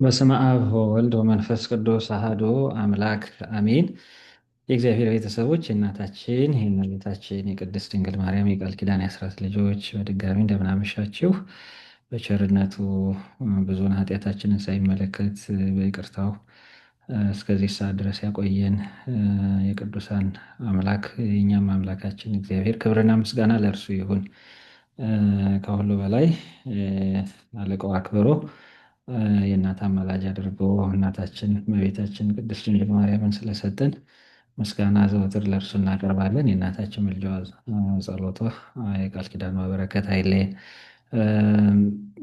በስመ አብ ወወልድ ወመንፈስ ቅዱስ አሐዱ አምላክ አሜን። የእግዚአብሔር ቤተሰቦች የእናታችን የእመቤታችን የቅድስት ድንግል ማርያም የቃል ኪዳን የአስራት ልጆች በድጋሚ እንደምናመሻችሁ በቸርነቱ ብዙውን ኃጢአታችንን ሳይመለከት በይቅርታው እስከዚህ ሰዓት ድረስ ያቆየን የቅዱሳን አምላክ የእኛም አምላካችን እግዚአብሔር ክብርና ምስጋና ለእርሱ ይሁን። ከሁሉ በላይ አለቃው አክብሮ የእናት አማላጅ አድርጎ እናታችን እመቤታችን ቅድስት ድንግል ማርያምን ስለሰጠን ምስጋና ዘወትር ለእርሱ እናቀርባለን። የእናታችን ምልጃዋ፣ ጸሎቷ፣ የቃል ኪዳኗ በረከት አይለየን።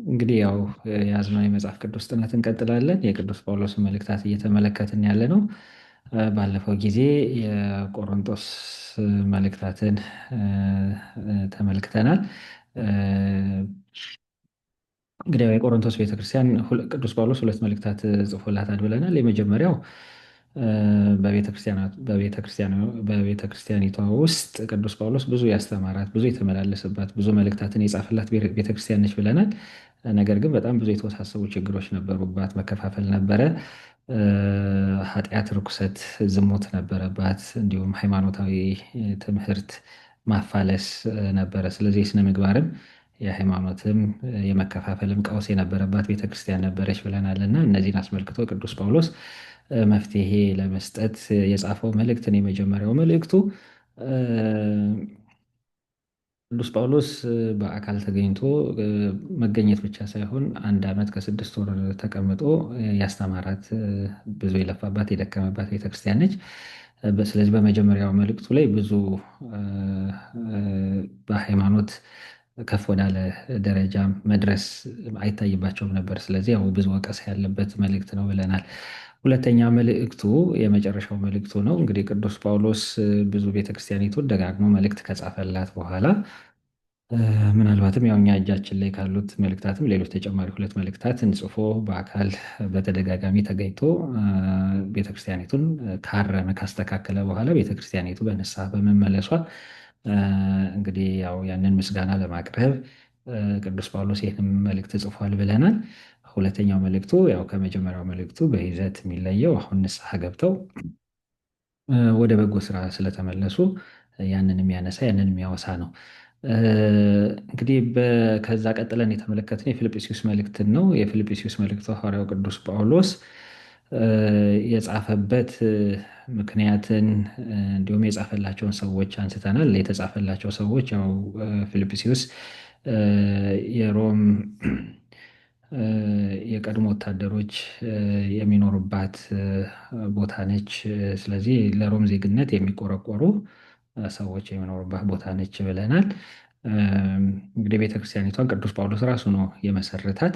እንግዲህ ያው የያዝነው የመጽሐፍ ቅዱስ ጥናት እንቀጥላለን። የቅዱስ ጳውሎስን መልእክታት እየተመለከትን ያለ ነው። ባለፈው ጊዜ የቆሮንቶስ መልእክታትን ተመልክተናል። እንግዲህ የቆሮንቶስ ቤተክርስቲያን ቅዱስ ጳውሎስ ሁለት መልእክታት ጽፎላታል ብለናል። የመጀመሪያው በቤተክርስቲያኒቷ ውስጥ ቅዱስ ጳውሎስ ብዙ ያስተማራት፣ ብዙ የተመላለሰባት፣ ብዙ መልእክታትን የጻፈላት ቤተክርስቲያን ነች ብለናል። ነገር ግን በጣም ብዙ የተወሳሰቡ ችግሮች ነበሩባት። መከፋፈል ነበረ። ኃጢአት፣ ርኩሰት፣ ዝሙት ነበረባት። እንዲሁም ሃይማኖታዊ ትምህርት ማፋለስ ነበረ። ስለዚህ የስነ ምግባርም የሃይማኖትም የመከፋፈልም ቀውስ የነበረባት ቤተክርስቲያን ነበረች ብለናል እና እነዚህን አስመልክቶ ቅዱስ ጳውሎስ መፍትሄ ለመስጠት የጻፈው መልእክትን የመጀመሪያው መልእክቱ ቅዱስ ጳውሎስ በአካል ተገኝቶ መገኘት ብቻ ሳይሆን 1 ዓመት ከ6 ወር ተቀምጦ ያስተማራት፣ ብዙ የለፋባት የደከመባት ቤተክርስቲያን ነች። ስለዚህ በመጀመሪያው መልእክቱ ላይ ብዙ በሃይማኖት ከፍ ወዳለ ደረጃ መድረስ አይታይባቸውም ነበር። ስለዚህ ያው ብዙ ወቀሳ ያለበት መልእክት ነው ብለናል። ሁለተኛ መልእክቱ የመጨረሻው መልእክቱ ነው። እንግዲህ ቅዱስ ጳውሎስ ብዙ ቤተክርስቲያኒቱን ደጋግሞ መልእክት ከጻፈላት በኋላ ምናልባትም ያው እኛ እጃችን ላይ ካሉት መልእክታትም ሌሎች ተጨማሪ 2 መልእክታትን ጽፎ በአካል በተደጋጋሚ ተገኝቶ ቤተክርስቲያኒቱን ካረመ ካስተካከለ በኋላ ቤተክርስቲያኒቱ በንስሐ በመመለሷ እንግዲህ ያው ያንን ምስጋና ለማቅረብ ቅዱስ ጳውሎስ ይህንን መልእክት ጽፏል ብለናል። ሁለተኛው መልእክቱ ያው ከመጀመሪያው መልእክቱ በይዘት የሚለየው አሁን ንስሐ ገብተው ወደ በጎ ስራ ስለተመለሱ ያንን የሚያነሳ ያንን የሚያወሳ ነው። እንግዲህ ከዛ ቀጥለን የተመለከትነው የፊልጵስዩስ መልእክትን ነው። የፊልጵስዩስ መልእክቱ ሐዋርያው ቅዱስ ጳውሎስ የጻፈበት ምክንያትን እንዲሁም የጻፈላቸውን ሰዎች አንስተናል። የተጻፈላቸው ሰዎች ያው ፊልጵስዩስ የሮም የቀድሞ ወታደሮች የሚኖሩባት ቦታ ነች። ስለዚህ ለሮም ዜግነት የሚቆረቆሩ ሰዎች የሚኖሩባት ቦታ ነች ብለናል። እንግዲህ ቤተክርስቲያኒቷን ቅዱስ ጳውሎስ ራሱ ነው የመሰረታት።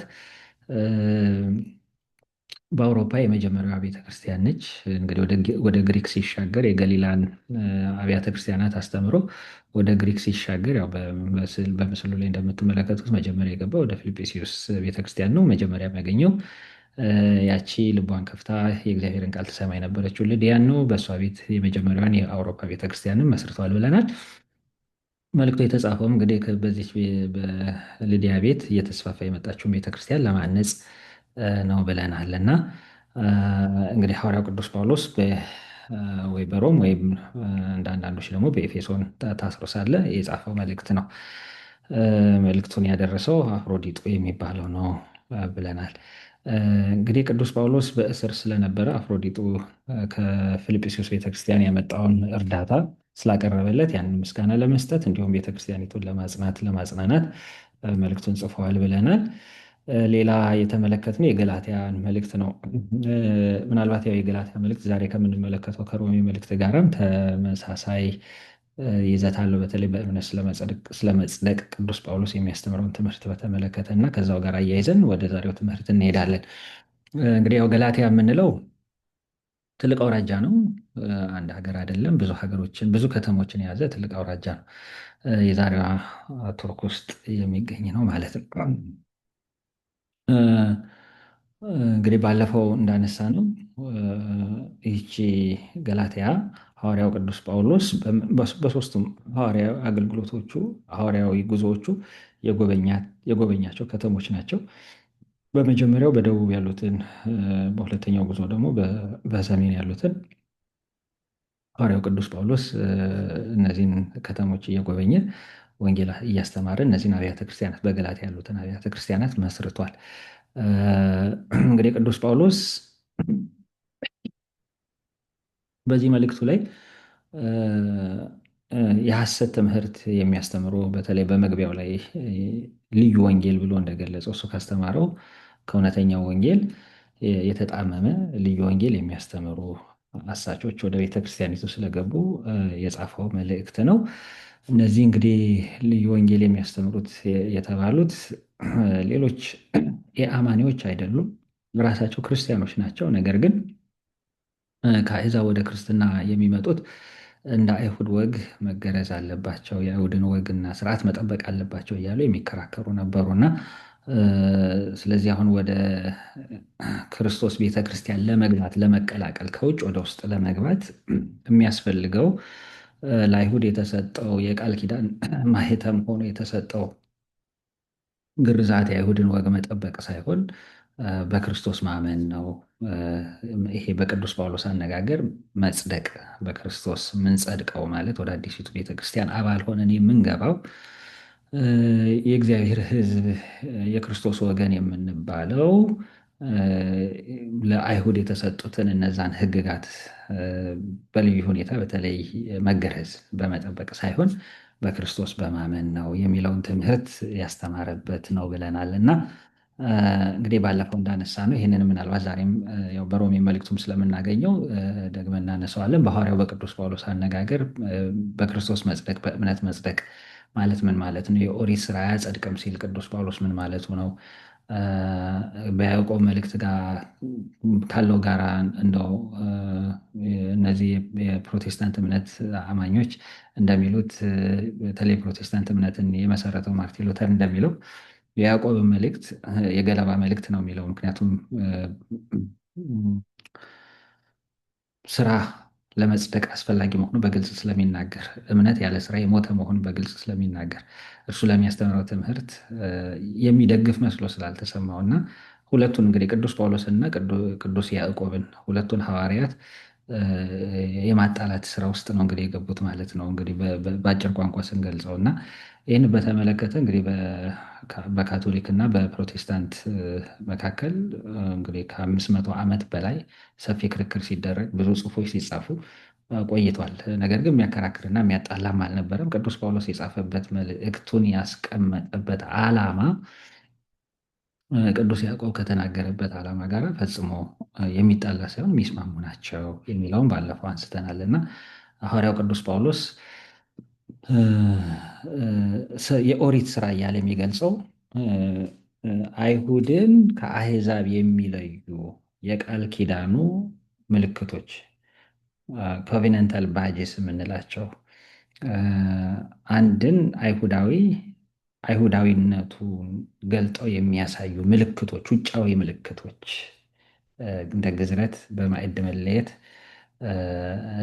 በአውሮፓ የመጀመሪያዋ ቤተክርስቲያን ነች። እንግዲህ ወደ ግሪክ ሲሻገር የገሊላን አብያተ ክርስቲያናት አስተምሮ ወደ ግሪክ ሲሻገር ያው በምስሉ ላይ እንደምትመለከቱት መጀመሪያ የገባው ወደ ፊልጵስዩስ ቤተክርስቲያን ነው። መጀመሪያ የሚያገኘው ያቺ ልቧን ከፍታ የእግዚአብሔርን ቃል ትሰማ የነበረችው ልድያን ነው። በእሷ ቤት የመጀመሪያዋን የአውሮፓ ቤተክርስቲያንን መስርቷል ብለናል። መልእክቱ የተጻፈውም እንግዲህ በዚች በልድያ ቤት እየተስፋፋ የመጣችውን ቤተክርስቲያን ለማነጽ ነው ብለናል እና እንግዲህ ሐዋርያው ቅዱስ ጳውሎስ ወይ በሮም ወይም እንደ አንዳንዶች ደግሞ በኤፌሶን ታስሮ ሳለ የጻፈው መልእክት ነው። መልእክቱን ያደረሰው አፍሮዲጡ የሚባለው ነው ብለናል። እንግዲህ ቅዱስ ጳውሎስ በእስር ስለነበረ አፍሮዲጡ ከፊልጵስዩስ ቤተክርስቲያን ያመጣውን እርዳታ ስላቀረበለት ያንን ምስጋና ለመስጠት እንዲሁም ቤተክርስቲያኒቱን ለማጽናናት መልእክቱን ጽፈዋል ብለናል። ሌላ የተመለከትነው የገላትያን መልእክት ነው። ምናልባት ያው የገላትያ መልእክት ዛሬ ከምንመለከተው ከሮሜ መልእክት ጋርም ተመሳሳይ ይዘት አለው። በተለይ በእምነት ስለመጽደቅ ቅዱስ ጳውሎስ የሚያስተምረውን ትምህርት በተመለከተ እና ከዛው ጋር አያይዘን ወደ ዛሬው ትምህርት እንሄዳለን። እንግዲህ ያው ገላትያ የምንለው ትልቅ አውራጃ ነው። አንድ ሀገር አይደለም፣ ብዙ ሀገሮችን ብዙ ከተሞችን የያዘ ትልቅ አውራጃ ነው። የዛሬዋ ቱርክ ውስጥ የሚገኝ ነው ማለት ነው። እንግዲህ ባለፈው እንዳነሳ ነው ይቺ ገላትያ ሐዋርያው ቅዱስ ጳውሎስ በሶስቱም ሐዋርያዊ አገልግሎቶቹ ሐዋርያዊ ጉዞዎቹ የጎበኛቸው ከተሞች ናቸው። በመጀመሪያው በደቡብ ያሉትን በሁለተኛው ጉዞ ደግሞ በሰሜን ያሉትን ሐዋርያው ቅዱስ ጳውሎስ እነዚህን ከተሞች እየጎበኘ ወንጌል እያስተማረ እነዚህን አብያተ ክርስቲያናት በገላትያ ያሉትን አብያተ ክርስቲያናት መስርቷል። እ፣ እንግዲህ ቅዱስ ጳውሎስ በዚህ መልእክቱ ላይ እ፣ የሐሰት ትምህርት የሚያስተምሩ በተለይ በመግቢያው ላይ ልዩ ወንጌል ብሎ እንደገለጸው እሱ ካስተማረው ከእውነተኛው ወንጌል የተጣመመ ልዩ ወንጌል የሚያስተምሩ አሳቾች ወደ ቤተ ክርስቲያኒቱ ስለገቡ የጻፈው መልእክት ነው። እነዚህ እንግዲህ ልዩ ወንጌል የሚያስተምሩት የተባሉት ሌሎች የአማኒዎች አይደሉም፣ ራሳቸው ክርስቲያኖች ናቸው። ነገር ግን ከአሕዛብ ወደ ክርስትና የሚመጡት እንደ አይሁድ ወግ መገረዝ አለባቸው፣ የአይሁድን ወግና ስርዓት መጠበቅ አለባቸው እያሉ የሚከራከሩ ነበሩና ስለዚህ አሁን ወደ ክርስቶስ ቤተ ክርስቲያን ለመግባት ለመቀላቀል ከውጭ ወደ ውስጥ ለመግባት የሚያስፈልገው ለአይሁድ የተሰጠው የቃል ኪዳን ማኅተም ሆኖ የተሰጠው ግርዛት የአይሁድን ወግ መጠበቅ ሳይሆን በክርስቶስ ማመን ነው። ይሄ በቅዱስ ጳውሎስ አነጋገር መጽደቅ፣ በክርስቶስ የምንጸድቀው ማለት ወደ አዲሲቱ ቤተክርስቲያን አባል ሆነን የምንገባው የእግዚአብሔር ሕዝብ የክርስቶስ ወገን የምንባለው ለአይሁድ የተሰጡትን እነዛን ሕግጋት በልዩ ሁኔታ በተለይ መገረዝ በመጠበቅ ሳይሆን በክርስቶስ በማመን ነው የሚለውን ትምህርት ያስተማረበት ነው ብለናል እና እንግዲህ ባለፈው እንዳነሳ ነው ይህንን ምናልባት ዛሬም ያው በሮሜ መልእክቱም ስለምናገኘው ደግመን እናነሳዋለን። በሐዋርያው በቅዱስ ጳውሎስ አነጋገር በክርስቶስ መጽደቅ በእምነት መጽደቅ ማለት ምን ማለት ነው? የኦሪት ስራ አያጸድቅም ሲል ቅዱስ ጳውሎስ ምን ማለቱ ነው? በያዕቆብ መልእክት ጋር ካለው ጋራ እንደው እነዚህ የፕሮቴስታንት እምነት አማኞች እንደሚሉት በተለይ ፕሮቴስታንት እምነትን የመሰረተው ማርቲን ሉተር እንደሚለው የያዕቆብ መልእክት የገለባ መልእክት ነው የሚለው። ምክንያቱም ስራ ለመጽደቅ አስፈላጊ መሆኑ በግልጽ ስለሚናገር፣ እምነት ያለ ስራ የሞተ መሆኑ በግልጽ ስለሚናገር እርሱ ለሚያስተምረው ትምህርት የሚደግፍ መስሎ ስላልተሰማው እና ሁለቱን እንግዲህ ቅዱስ ጳውሎስና ቅዱስ ያዕቆብን ሁለቱን ሐዋርያት የማጣላት ስራ ውስጥ ነው እንግዲህ የገቡት ማለት ነው እንግዲህ በአጭር ቋንቋ ስንገልጸው እና ይህን በተመለከተ እንግዲህ በካቶሊክ እና በፕሮቴስታንት መካከል እንግዲህ ከ500 ዓመት በላይ ሰፊ ክርክር ሲደረግ ብዙ ጽሑፎች ሲጻፉ ቆይቷል። ነገር ግን የሚያከራክርና የሚያጣላም አልነበረም። ቅዱስ ጳውሎስ የጻፈበት መልእክቱን ያስቀመጠበት ዓላማ ቅዱስ ያዕቆብ ከተናገረበት ዓላማ ጋር ፈጽሞ የሚጣላ ሳይሆን የሚስማሙ ናቸው የሚለውን ባለፈው አንስተናል እና ሐዋርያው ቅዱስ ጳውሎስ የኦሪት ስራ እያለ የሚገልጸው አይሁድን ከአሕዛብ የሚለዩ የቃል ኪዳኑ ምልክቶች ኮቬነንታል ባጅስ የምንላቸው አንድን አይሁዳዊ አይሁዳዊነቱን ገልጠው የሚያሳዩ ምልክቶች፣ ውጫዊ ምልክቶች እንደ ግዝረት፣ በማዕድ መለየት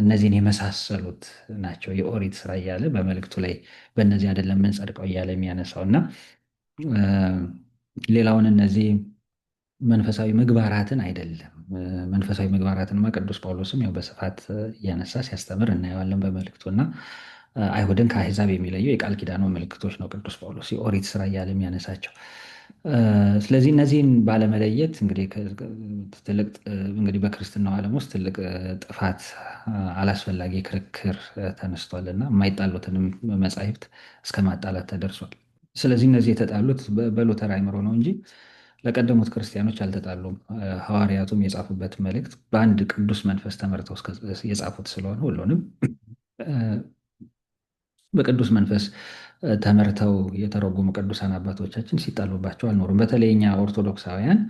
እነዚህን የመሳሰሉት ናቸው የኦሪት ስራ እያለ በመልእክቱ ላይ በእነዚህ አይደለም የምንጸድቀው እያለ የሚያነሳው እና ሌላውን እነዚህ መንፈሳዊ ምግባራትን አይደለም። መንፈሳዊ ምግባራትንማ ቅዱስ ጳውሎስም ያው በስፋት እያነሳ ሲያስተምር እናየዋለን በመልእክቱ እና አይሁድን ከአሕዛብ የሚለየው የቃል ኪዳኑ ምልክቶች ነው ቅዱስ ጳውሎስ የኦሪት ስራ እያለ የሚያነሳቸው። ስለዚህ እነዚህን ባለመለየት እንግዲህ ትልቅ እንግዲህ በክርስትናው ዓለም ውስጥ ትልቅ ጥፋት፣ አላስፈላጊ ክርክር ተነስቷል እና የማይጣሉትንም መጻሕፍት እስከ ማጣላት ተደርሷል። ስለዚህ እነዚህ የተጣሉት በሉተር አእምሮ ነው እንጂ ለቀደሙት ክርስቲያኖች አልተጣሉም። ሐዋርያቱም የጻፉበት መልእክት በአንድ ቅዱስ መንፈስ ተመርተው የጻፉት ስለሆነ ሁሉንም በቅዱስ መንፈስ ተመርተው የተረጎሙ ቅዱሳን አባቶቻችን ሲጣሉባቸው አልኖሩም። በተለይ እኛ ኦርቶዶክሳውያን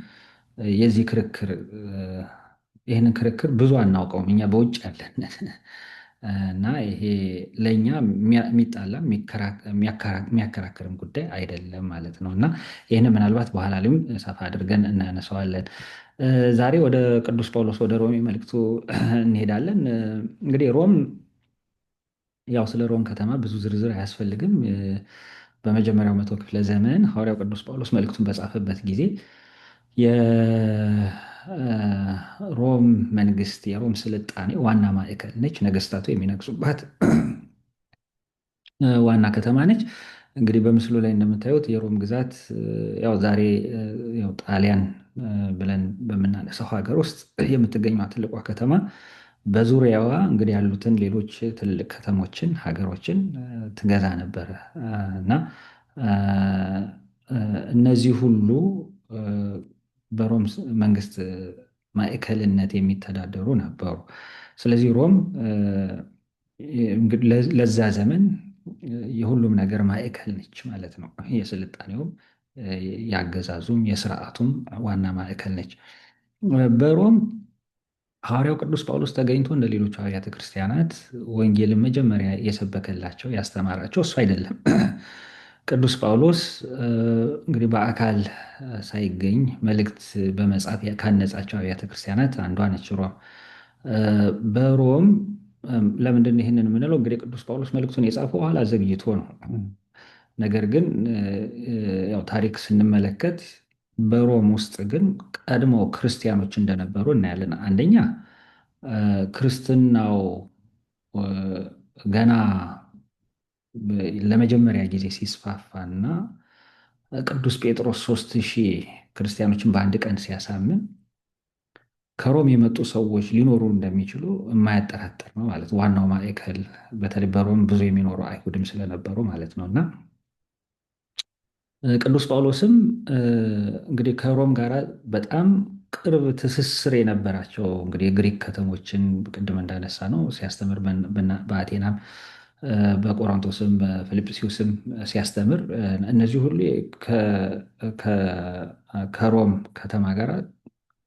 የዚህ ክርክር ይህንን ክርክር ብዙ አናውቀውም እኛ በውጭ ያለን እና ይሄ ለእኛ የሚጣላ የሚያከራክርም ጉዳይ አይደለም ማለት ነው እና ይህን ምናልባት በኋላ ላይም ሰፋ አድርገን እናነሳዋለን። ዛሬ ወደ ቅዱስ ጳውሎስ ወደ ሮሜ መልእክቱ እንሄዳለን። እንግዲህ ሮም ያው ስለ ሮም ከተማ ብዙ ዝርዝር አያስፈልግም። በመጀመሪያው መቶ ክፍለ ዘመን ሐዋርያው ቅዱስ ጳውሎስ መልእክቱን በጻፈበት ጊዜ የሮም መንግስት የሮም ስልጣኔ ዋና ማዕከል ነች። ነገስታቱ የሚነግሱባት ዋና ከተማ ነች። እንግዲህ በምስሉ ላይ እንደምታዩት የሮም ግዛት ያው ዛሬ ያው ጣሊያን ብለን በምናነሳው ሀገር ውስጥ የምትገኘዋ ትልቋ ከተማ በዙሪያዋ እንግዲህ ያሉትን ሌሎች ትልልቅ ከተሞችን ሀገሮችን ትገዛ ነበረ እና እ፣ እ፣ እነዚህ ሁሉ እ፣ በሮም መንግስት ማዕከልነት የሚተዳደሩ ነበሩ። ስለዚህ ሮም እንግዲህ ለዛ ዘመን የሁሉም ነገር ማዕከል ነች ማለት ነው። የስልጣኔውም የአገዛዙም የስርዓቱም ዋና ማዕከል ነች። በሮም ሐዋርያው ቅዱስ ጳውሎስ ተገኝቶ እንደ ሌሎቹ አብያተ ክርስቲያናት ወንጌልን መጀመሪያ የሰበከላቸው ያስተማራቸው እሱ አይደለም። ቅዱስ ጳውሎስ እንግዲህ በአካል ሳይገኝ መልእክት በመጻፍ ካነጻቸው አብያተ ክርስቲያናት አንዷ ነች ሮም። በሮም ለምንድን ነው ይህንን የምንለው? እንግዲህ ቅዱስ ጳውሎስ መልእክቱን የጻፈው ኋላ ዘግይቶ ነው። ነገር ግን ያው ታሪክ ስንመለከት በሮም ውስጥ ግን ቀድሞ ክርስቲያኖች እንደነበሩ እናያለን። አንደኛ ክርስትናው እ፣ ገና ለመጀመሪያ ጊዜ ሲስፋፋና ቅዱስ ጴጥሮስ 3000 ክርስቲያኖችን በአንድ ቀን ሲያሳምን ከሮም የመጡ ሰዎች ሊኖሩ እንደሚችሉ የማያጠራጥር ነው ማለት ነው። ዋናው ማዕከል በተለይ በሮም ብዙ የሚኖሩ አይሁድም ስለነበሩ ማለት ነው እና ቅዱስ ጳውሎስም እንግዲህ ከሮም ጋር በጣም ቅርብ ትስስር የነበራቸው እንግዲህ የግሪክ ከተሞችን ቅድም እንዳነሳ ነው ሲያስተምር በአቴናም በቆሮንቶስም በፊልጵስዩስም ሲያስተምር እነዚህ ሁሉ ከሮም ከተማ ጋር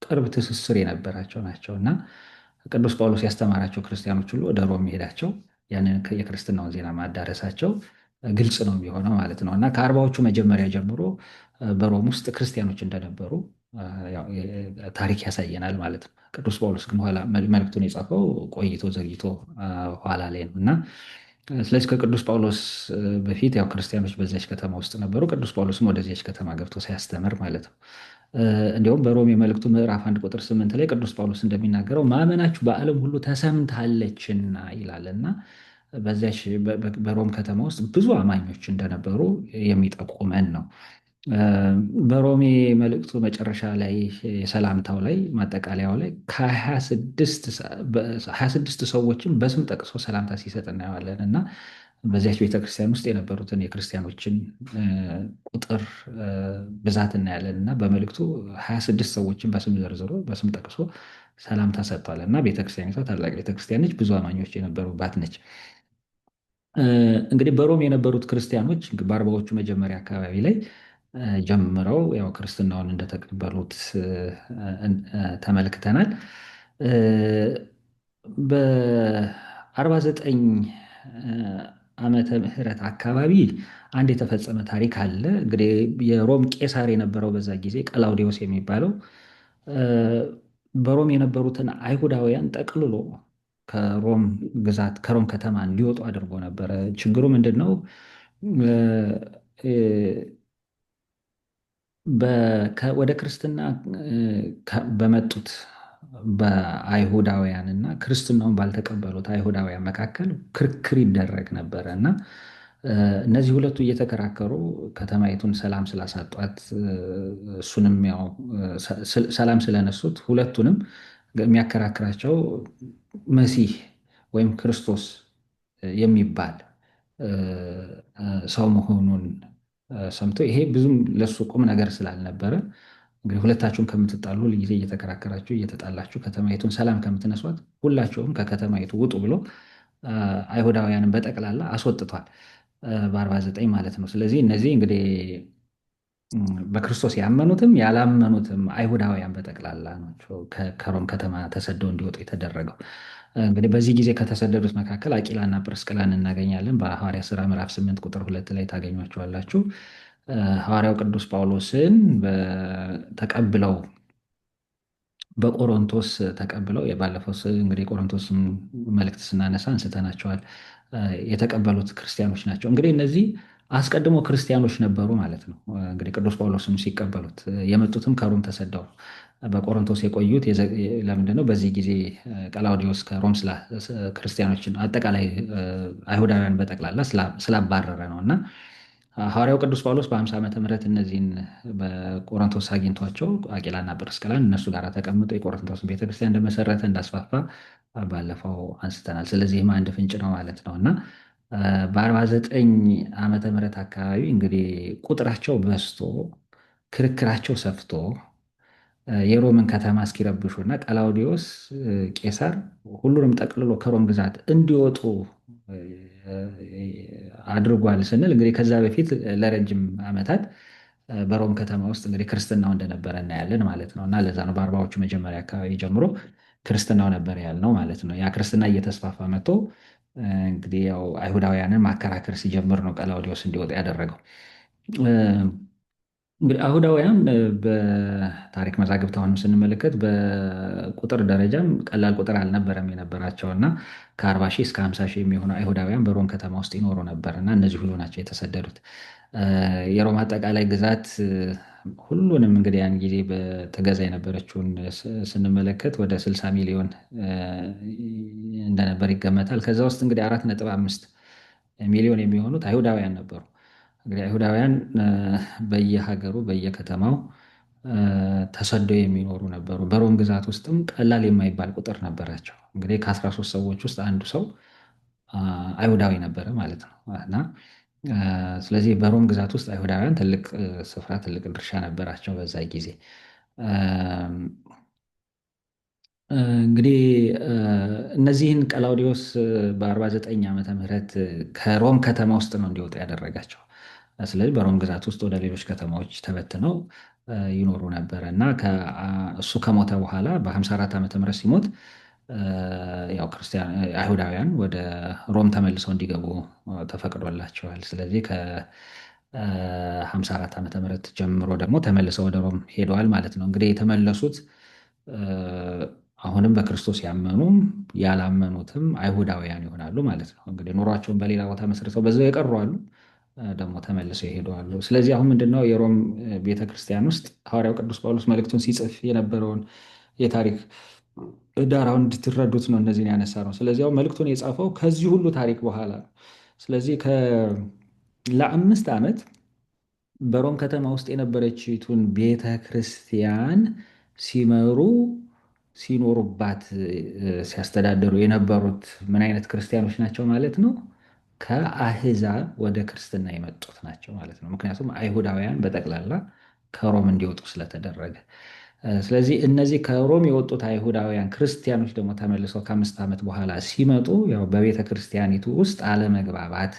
ቅርብ ትስስር የነበራቸው ናቸው እና ቅዱስ ጳውሎስ ያስተማራቸው ክርስቲያኖች ሁሉ ወደ ሮም መሄዳቸው ያንን የክርስትናውን ዜና ማዳረሳቸው ግልጽ ነው የሚሆነው ማለት ነው እና ከአርባዎቹ መጀመሪያ ጀምሮ በሮም ውስጥ ክርስቲያኖች እንደነበሩ ያው ታሪክ ያሳየናል ማለት ነው። ቅዱስ ጳውሎስ ግን ኋላ መልእክቱን የጻፈው ቆይቶ ዘግይቶ ኋላ ላይ ነው እና ስለዚህ ከቅዱስ ጳውሎስ በፊት ያው ክርስቲያኖች በዚያች ከተማ ውስጥ ነበሩ። ቅዱስ ጳውሎስም ወደዚያች ከተማ ገብቶ ሲያስተምር ማለት ነው። እንዲሁም በሮም የመልእክቱ ምዕራፍ 1 ቁጥር 8 ላይ ቅዱስ ጳውሎስ እንደሚናገረው ማመናችሁ በዓለም ሁሉ ተሰምታለችና ይላል እና በዚያች በሮም ከተማ ውስጥ ብዙ አማኞች እንደነበሩ የሚጠቁመን ነው። በሮሜ መልእክቱ መጨረሻ ላይ የሰላምታው ላይ ማጠቃለያው ላይ ከ26 ሰዎችን በስም ጠቅሶ ሰላምታ ሲሰጥ እናየዋለን እና በዚያች ቤተክርስቲያን ውስጥ የነበሩትን የክርስቲያኖችን ቁጥር ብዛት እናያለን እና በመልእክቱ 26 ሰዎችን በስም ዘርዝሮ በስም ጠቅሶ ሰላምታ ሰጥቷል እና ቤተክርስቲያኒቷ ታላቅ ቤተክርስቲያን ነች፣ ብዙ አማኞች የነበሩባት ነች። እንግዲህ በሮም የነበሩት ክርስቲያኖች በአርባዎቹ መጀመሪያ አካባቢ ላይ ጀምረው ያው ክርስትናውን እንደተቀበሉት ተመልክተናል። በ49 ዓመተ ምህረት አካባቢ አንድ የተፈጸመ ታሪክ አለ። እንግዲህ የሮም ቄሳር የነበረው በዛ ጊዜ ቀላውዲዮስ የሚባለው በሮም የነበሩትን አይሁዳውያን ጠቅልሎ ከሮም ግዛት ከሮም ከተማ እንዲወጡ አድርጎ ነበረ። ችግሩ ምንድን ነው? ወደ ክርስትና በመጡት በአይሁዳውያን እና ክርስትናውን ባልተቀበሉት አይሁዳውያን መካከል ክርክር ይደረግ ነበረ እና እነዚህ ሁለቱ እየተከራከሩ ከተማይቱን ሰላም ስላሳጧት እሱንም ያው ሰላም ስለነሱት ሁለቱንም የሚያከራክራቸው መሲህ ወይም ክርስቶስ የሚባል ሰው መሆኑን ሰምቶ ይሄ ብዙም ለሱ ቁም ነገር ስላልነበረ እንግዲህ ሁለታችሁም ከምትጣሉ ሁልጊዜ እየተከራከራችሁ እየተጣላችሁ ከተማይቱን ሰላም ከምትነሷት ሁላችሁም ከከተማይቱ ውጡ ብሎ አይሁዳውያንን በጠቅላላ አስወጥቷል በ49 ማለት ነው። ስለዚህ እነዚህ እንግዲህ በክርስቶስ ያመኑትም ያላመኑትም አይሁዳውያን በጠቅላላ ናቸው ከሮም ከተማ ተሰደው እንዲወጡ የተደረገው። እንግዲህ በዚህ ጊዜ ከተሰደዱት መካከል አቂላና ጵርስቅላን እናገኛለን። በሐዋርያ ሥራ ምዕራፍ 8 ቁጥር 2 ላይ ታገኟቸዋላችሁ። ሐዋርያው ቅዱስ ጳውሎስን ተቀብለው በቆሮንቶስ ተቀብለው የባለፈው እንግዲህ የቆሮንቶስን መልእክት ስናነሳ አንስተናቸዋል። የተቀበሉት ክርስቲያኖች ናቸው። እንግዲህ እነዚህ አስቀድሞ ክርስቲያኖች ነበሩ ማለት ነው። እንግዲህ ቅዱስ ጳውሎስም ሲቀበሉት የመጡትም ከሮም ተሰደው ነው። በቆሮንቶስ የቆዩት ለምንድን ነው? በዚህ ጊዜ ቀላውዲዮስ ከሮም ክርስቲያኖችን አጠቃላይ አይሁዳውያን በጠቅላላ ስላባረረ ነው። እና ሐዋርያው ቅዱስ ጳውሎስ በ50 ዓመተ ምህረት እነዚህን በቆሮንቶስ አግኝቷቸው አቂላና ጵርስቅላን እነሱ ጋር ተቀምጦ የቆሮንቶስን ቤተክርስቲያን እንደመሰረተ እንዳስፋፋ ባለፈው አንስተናል። ስለዚህም አንድ ፍንጭ ነው ማለት ነው። እና በ49 ዓመተ ምህረት አካባቢ እንግዲህ ቁጥራቸው በዝቶ ክርክራቸው ሰፍቶ የሮምን ከተማ እስኪረብሹ እና ቀላውዲዮስ ቄሳር ሁሉንም ጠቅልሎ ከሮም ግዛት እንዲወጡ አድርጓል ስንል እንግዲህ ከዛ በፊት ለረጅም ዓመታት በሮም ከተማ ውስጥ እንግዲህ ክርስትናው እንደነበረ እናያለን ማለት ነው። እና ለዛ ነው በአርባዎቹ መጀመሪያ አካባቢ ጀምሮ ክርስትናው ነበር ያልነው ማለት ነው። ያ ክርስትና እየተስፋፋ መጥቶ እንግዲህ ያው አይሁዳውያንን ማከራከር ሲጀምር ነው ቀላውዲዮስ እንዲወጣ ያደረገው። እንግዲህ አይሁዳውያን በታሪክ መዛግብት አሁንም ስንመለከት በቁጥር ደረጃም ቀላል ቁጥር አልነበረም የነበራቸው እና ከ40 ሺህ እስከ 50 ሺህ የሚሆኑ አይሁዳውያን በሮም ከተማ ውስጥ ይኖሩ ነበር እና እነዚህ ሁሉ ናቸው የተሰደዱት። የሮም አጠቃላይ ግዛት ሁሉንም እንግዲህ ያን ጊዜ በተገዛ የነበረችውን ስንመለከት ወደ 60 ሚሊዮን እንደነበር ይገመታል። ከዛ ውስጥ እንግዲህ 4.5 ሚሊዮን የሚሆኑት አይሁዳውያን ነበሩ። እንግዲህ አይሁዳውያን በየሀገሩ በየከተማው ተሰደው የሚኖሩ ነበሩ። በሮም ግዛት ውስጥም ቀላል የማይባል ቁጥር ነበራቸው። እንግዲህ ከ13 ሰዎች ውስጥ አንዱ ሰው አይሁዳዊ ነበረ ማለት ነው። እና ስለዚህ በሮም ግዛት ውስጥ አይሁዳውያን ትልቅ ስፍራ ትልቅ ድርሻ ነበራቸው በዛ ጊዜ። እንግዲህ እነዚህን ቀላውዲዮስ በ49 ዓመተ ምህረት ከሮም ከተማ ውስጥ ነው እንዲወጡ ያደረጋቸው። ስለዚህ በሮም ግዛት ውስጥ ወደ ሌሎች ከተማዎች ተበትነው ይኖሩ ነበረ እና እሱ ከሞተ በኋላ በ54 ዓመተ ምህረት ሲሞት ያው ክርስቲያን አይሁዳውያን ወደ ሮም ተመልሰው እንዲገቡ ተፈቅዶላቸዋል። ስለዚህ ከ54 ዓመተ ምህረት ጀምሮ ደግሞ ተመልሰው ወደ ሮም ሄደዋል ማለት ነው። እንግዲህ የተመለሱት አሁንም በክርስቶስ ያመኑም ያላመኑትም አይሁዳውያን ይሆናሉ ማለት ነው። እንግዲህ ኑሯቸውን በሌላ ቦታ መስርተው በዛው የቀሩ አሉ፣ ደግሞ ተመልሰው ይሄዱ አሉ። ስለዚህ አሁን ምንድነው የሮም ቤተክርስቲያን ውስጥ ሐዋርያው ቅዱስ ጳውሎስ መልእክቱን ሲጽፍ የነበረውን የታሪክ ዳራውን እንድትረዱት ነው እነዚህን ያነሳ ነው። ስለዚህ አሁን መልእክቱን የጻፈው ከዚህ ሁሉ ታሪክ በኋላ ነው። ስለዚህ ለአምስት ዓመት በሮም ከተማ ውስጥ የነበረችቱን ቤተ ክርስቲያን ሲመሩ ሲኖሩባት ሲያስተዳድሩ የነበሩት ምን አይነት ክርስቲያኖች ናቸው ማለት ነው? ከአህዛብ ወደ ክርስትና የመጡት ናቸው ማለት ነው። ምክንያቱም አይሁዳውያን በጠቅላላ ከሮም እንዲወጡ ስለተደረገ። ስለዚህ እነዚህ ከሮም የወጡት አይሁዳውያን ክርስቲያኖች ደግሞ ተመልሰው ከ5 ዓመት በኋላ ሲመጡ ያው በቤተ ክርስቲያኒቱ ውስጥ አለመግባባት፣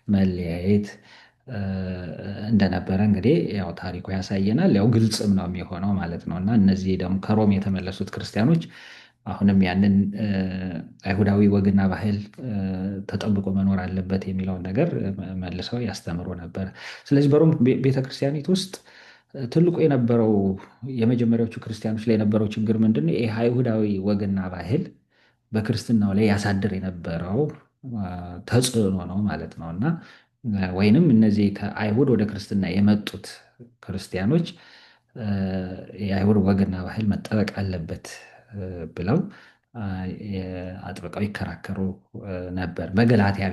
መለያየት እንደነበረ እንግዲህ ያው ታሪኩ ያሳየናል። ያው ግልጽም ነው የሚሆነው ማለት ነው። እና እነዚህ ደግሞ ከሮም የተመለሱት ክርስቲያኖች አሁንም ያንን አይሁዳዊ ወግና ባህል ተጠብቆ መኖር አለበት የሚለውን ነገር መልሰው ያስተምሩ ነበር። ስለዚህ በሮም ቤተክርስቲያኒት ውስጥ ትልቁ የነበረው የመጀመሪያዎቹ ክርስቲያኖች ላይ የነበረው ችግር ምንድን ነው? ይህ አይሁዳዊ ወግና ባህል በክርስትናው ላይ ያሳድር የነበረው ተጽዕኖ ነው ማለት ነው። እና ወይንም እነዚህ ከአይሁድ ወደ ክርስትና የመጡት ክርስቲያኖች የአይሁድ ወግና ባህል መጠበቅ አለበት ብለው አጥብቀው ይከራከሩ ነበር። በገላትያ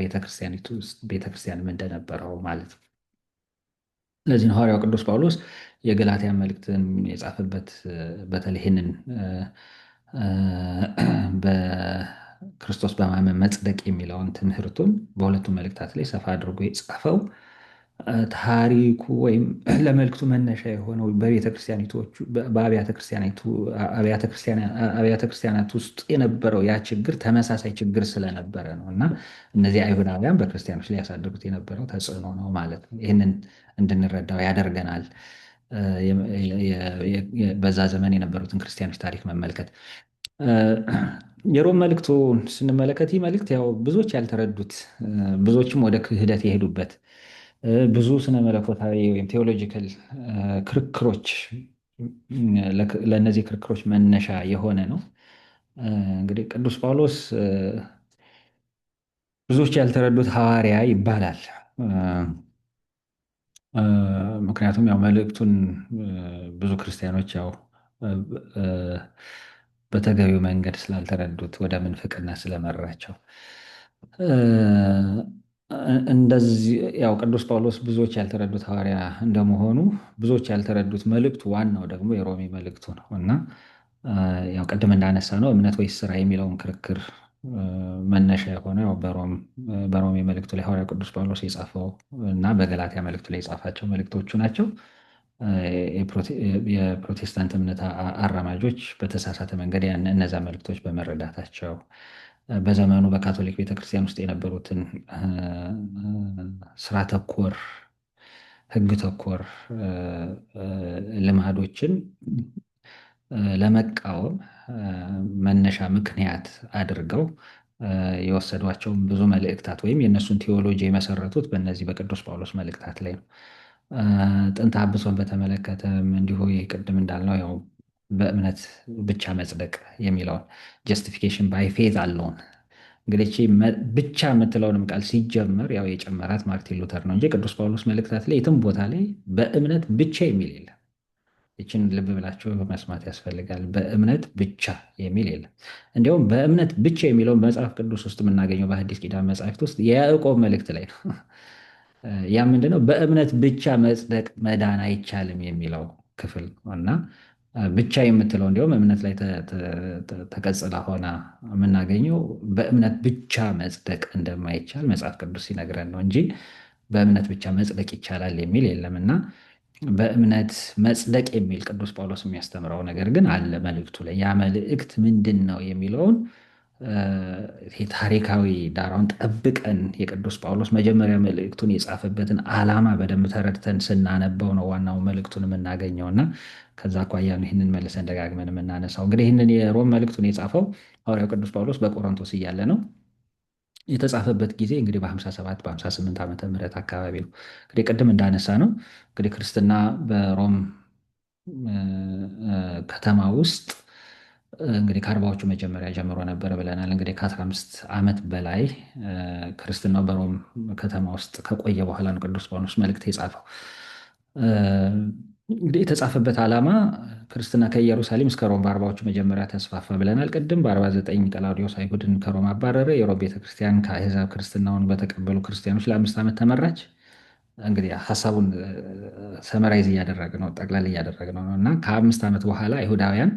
ቤተክርስቲያንም እንደነበረው ማለት ነው። ለዚህ ነው ሐዋርያው ቅዱስ ጳውሎስ የገላትያን መልእክትን የጻፈበት በተለይ ይህንን በክርስቶስ በማመን መጽደቅ የሚለውን ትምህርቱን በሁለቱም መልእክታት ላይ ሰፋ አድርጎ የጻፈው ታሪኩ ወይም ለመልእክቱ መነሻ የሆነው በአብያተ ክርስቲያናት ውስጥ የነበረው ያ ችግር ተመሳሳይ ችግር ስለነበረ ነው። እና እነዚህ አይሁዳውያን በክርስቲያኖች ላይ ያሳድሩት የነበረው ተጽዕኖ ነው ማለት ነው። ይህንን እንድንረዳው ያደርገናል። በዛ ዘመን የነበሩትን ክርስቲያኖች ታሪክ መመልከት። የሮም መልእክቱን ስንመለከት ይህ መልእክት ያው ብዙዎች ያልተረዱት ብዙዎችም ወደ ክህደት የሄዱበት ብዙ ስነ መለኮታዊ ወይም ቴዎሎጂካል ክርክሮች ለእነዚህ ክርክሮች መነሻ የሆነ ነው። እንግዲህ ቅዱስ ጳውሎስ ብዙዎች ያልተረዱት ሐዋርያ ይባላል። እ፣ ምክንያቱም ያው መልእክቱን ብዙ ክርስቲያኖች ያው እ፣ እ፣ በተገቢው መንገድ ስላልተረዱት ወደ ምንፍቅና ስለመራቸው እ፣ እንደዚህ ያው ቅዱስ ጳውሎስ ብዙዎች ያልተረዱት ሐዋርያ እንደመሆኑ ብዙዎች ያልተረዱት መልእክቱ ዋናው ደግሞ የሮሜ መልእክቱ ነው እና እ፣ ያው ቅድም እንዳነሳ ነው እምነት ወይስ ስራ የሚለውን ክርክር መነሻ የሆነው ያው በሮሜ መልእክቱ ላይ ሐዋርያው ቅዱስ ጳውሎስ የጻፈው እና በገላትያ መልእክቱ ላይ የጻፋቸው መልእክቶቹ ናቸው። የፕሮቴስታንት እምነት አራማጆች በተሳሳተ መንገድ እነዛ መልእክቶች በመረዳታቸው በዘመኑ በካቶሊክ ቤተክርስቲያን ውስጥ የነበሩትን ስራ ተኮር፣ ህግ ተኮር ልማዶችን ለመቃወም መነሻ ምክንያት አድርገው የወሰዷቸውን ብዙ መልእክታት ወይም የእነሱን ቴዎሎጂ የመሰረቱት በእነዚህ በቅዱስ ጳውሎስ መልእክታት ላይ ነው። ጥንተ አብሶን በተመለከተም እንዲሁ ቅድም እንዳልነው ያው በእምነት ብቻ መጽደቅ የሚለውን ጀስቲፊኬሽን ባይ ፌዝ አለውን እንግዲህ ይህቺ ብቻ የምትለውንም ቃል ሲጀመር ያው የጨመራት ማርቲን ሉተር ነው እንጂ ቅዱስ ጳውሎስ መልእክታት ላይ የትም ቦታ ላይ በእምነት ብቻ የሚል የለም። ይችን ልብ ብላችሁ መስማት ያስፈልጋል። በእምነት ብቻ የሚል የለም። እንዲያውም በእምነት ብቻ የሚለውን በመጽሐፍ ቅዱስ ውስጥ የምናገኘው በሐዲስ ኪዳን መጽሐፍት ውስጥ የያዕቆብ መልእክት ላይ ነው። ያ ምንድነው? በእምነት ብቻ መጽደቅ መዳን አይቻልም የሚለው ክፍል ነው እና ብቻ የምትለው እንዲሁም እምነት ላይ ተቀጽላ ሆና የምናገኘው በእምነት ብቻ መጽደቅ እንደማይቻል መጽሐፍ ቅዱስ ሲነግረን ነው እንጂ በእምነት ብቻ መጽደቅ ይቻላል የሚል የለም እና በእምነት መጽደቅ የሚል ቅዱስ ጳውሎስ የሚያስተምረው ነገር ግን አለ መልእክቱ ላይ። ያ መልእክት ምንድን ነው የሚለውን ይሄ ታሪካዊ ዳራውን ጠብቀን የቅዱስ ጳውሎስ መጀመሪያ መልእክቱን የጻፈበትን ዓላማ በደንብ ተረድተን ስናነበው ነው ዋናው መልእክቱን የምናገኘው እና ከዛ አኳያ ነው ይህንን መልሰን ደጋግመን የምናነሳው። እንግዲህ ይህንን የሮም መልእክቱን የጻፈው ሐዋርያው ቅዱስ ጳውሎስ በቆሮንቶስ እያለ ነው። የተጻፈበት ጊዜ እንግዲህ በ57 በ58 ዓመተ ምህረት አካባቢ ነው። እንግዲህ ቅድም እንዳነሳ ነው እንግዲህ ክርስትና በሮም ከተማ ውስጥ እንግዲህ ከአርባዎቹ መጀመሪያ ጀምሮ ነበረ ብለናል። እንግዲህ ከ15 ዓመት በላይ ክርስትናው በሮም ከተማ ውስጥ ከቆየ በኋላ ነው ቅዱስ ጳውሎስ መልእክት የጻፈው። እንግዲህ የተጻፈበት ዓላማ ክርስትና ከኢየሩሳሌም እስከ ሮም በአርባዎቹ መጀመሪያ ተስፋፋ ብለናል። ቅድም በ49 ቀላውዲዮስ አይሁድን ከሮም አባረረ። የሮም ቤተክርስቲያን ከአሕዛብ ክርስትናውን በተቀበሉ ክርስቲያኖች ለ5 ዓመት ተመራች። እንግዲህ ሀሳቡን ሰመራይዝ እያደረግ ነው ጠቅላላ እያደረግ ነው እና ከ5 ዓመት በኋላ አይሁዳውያን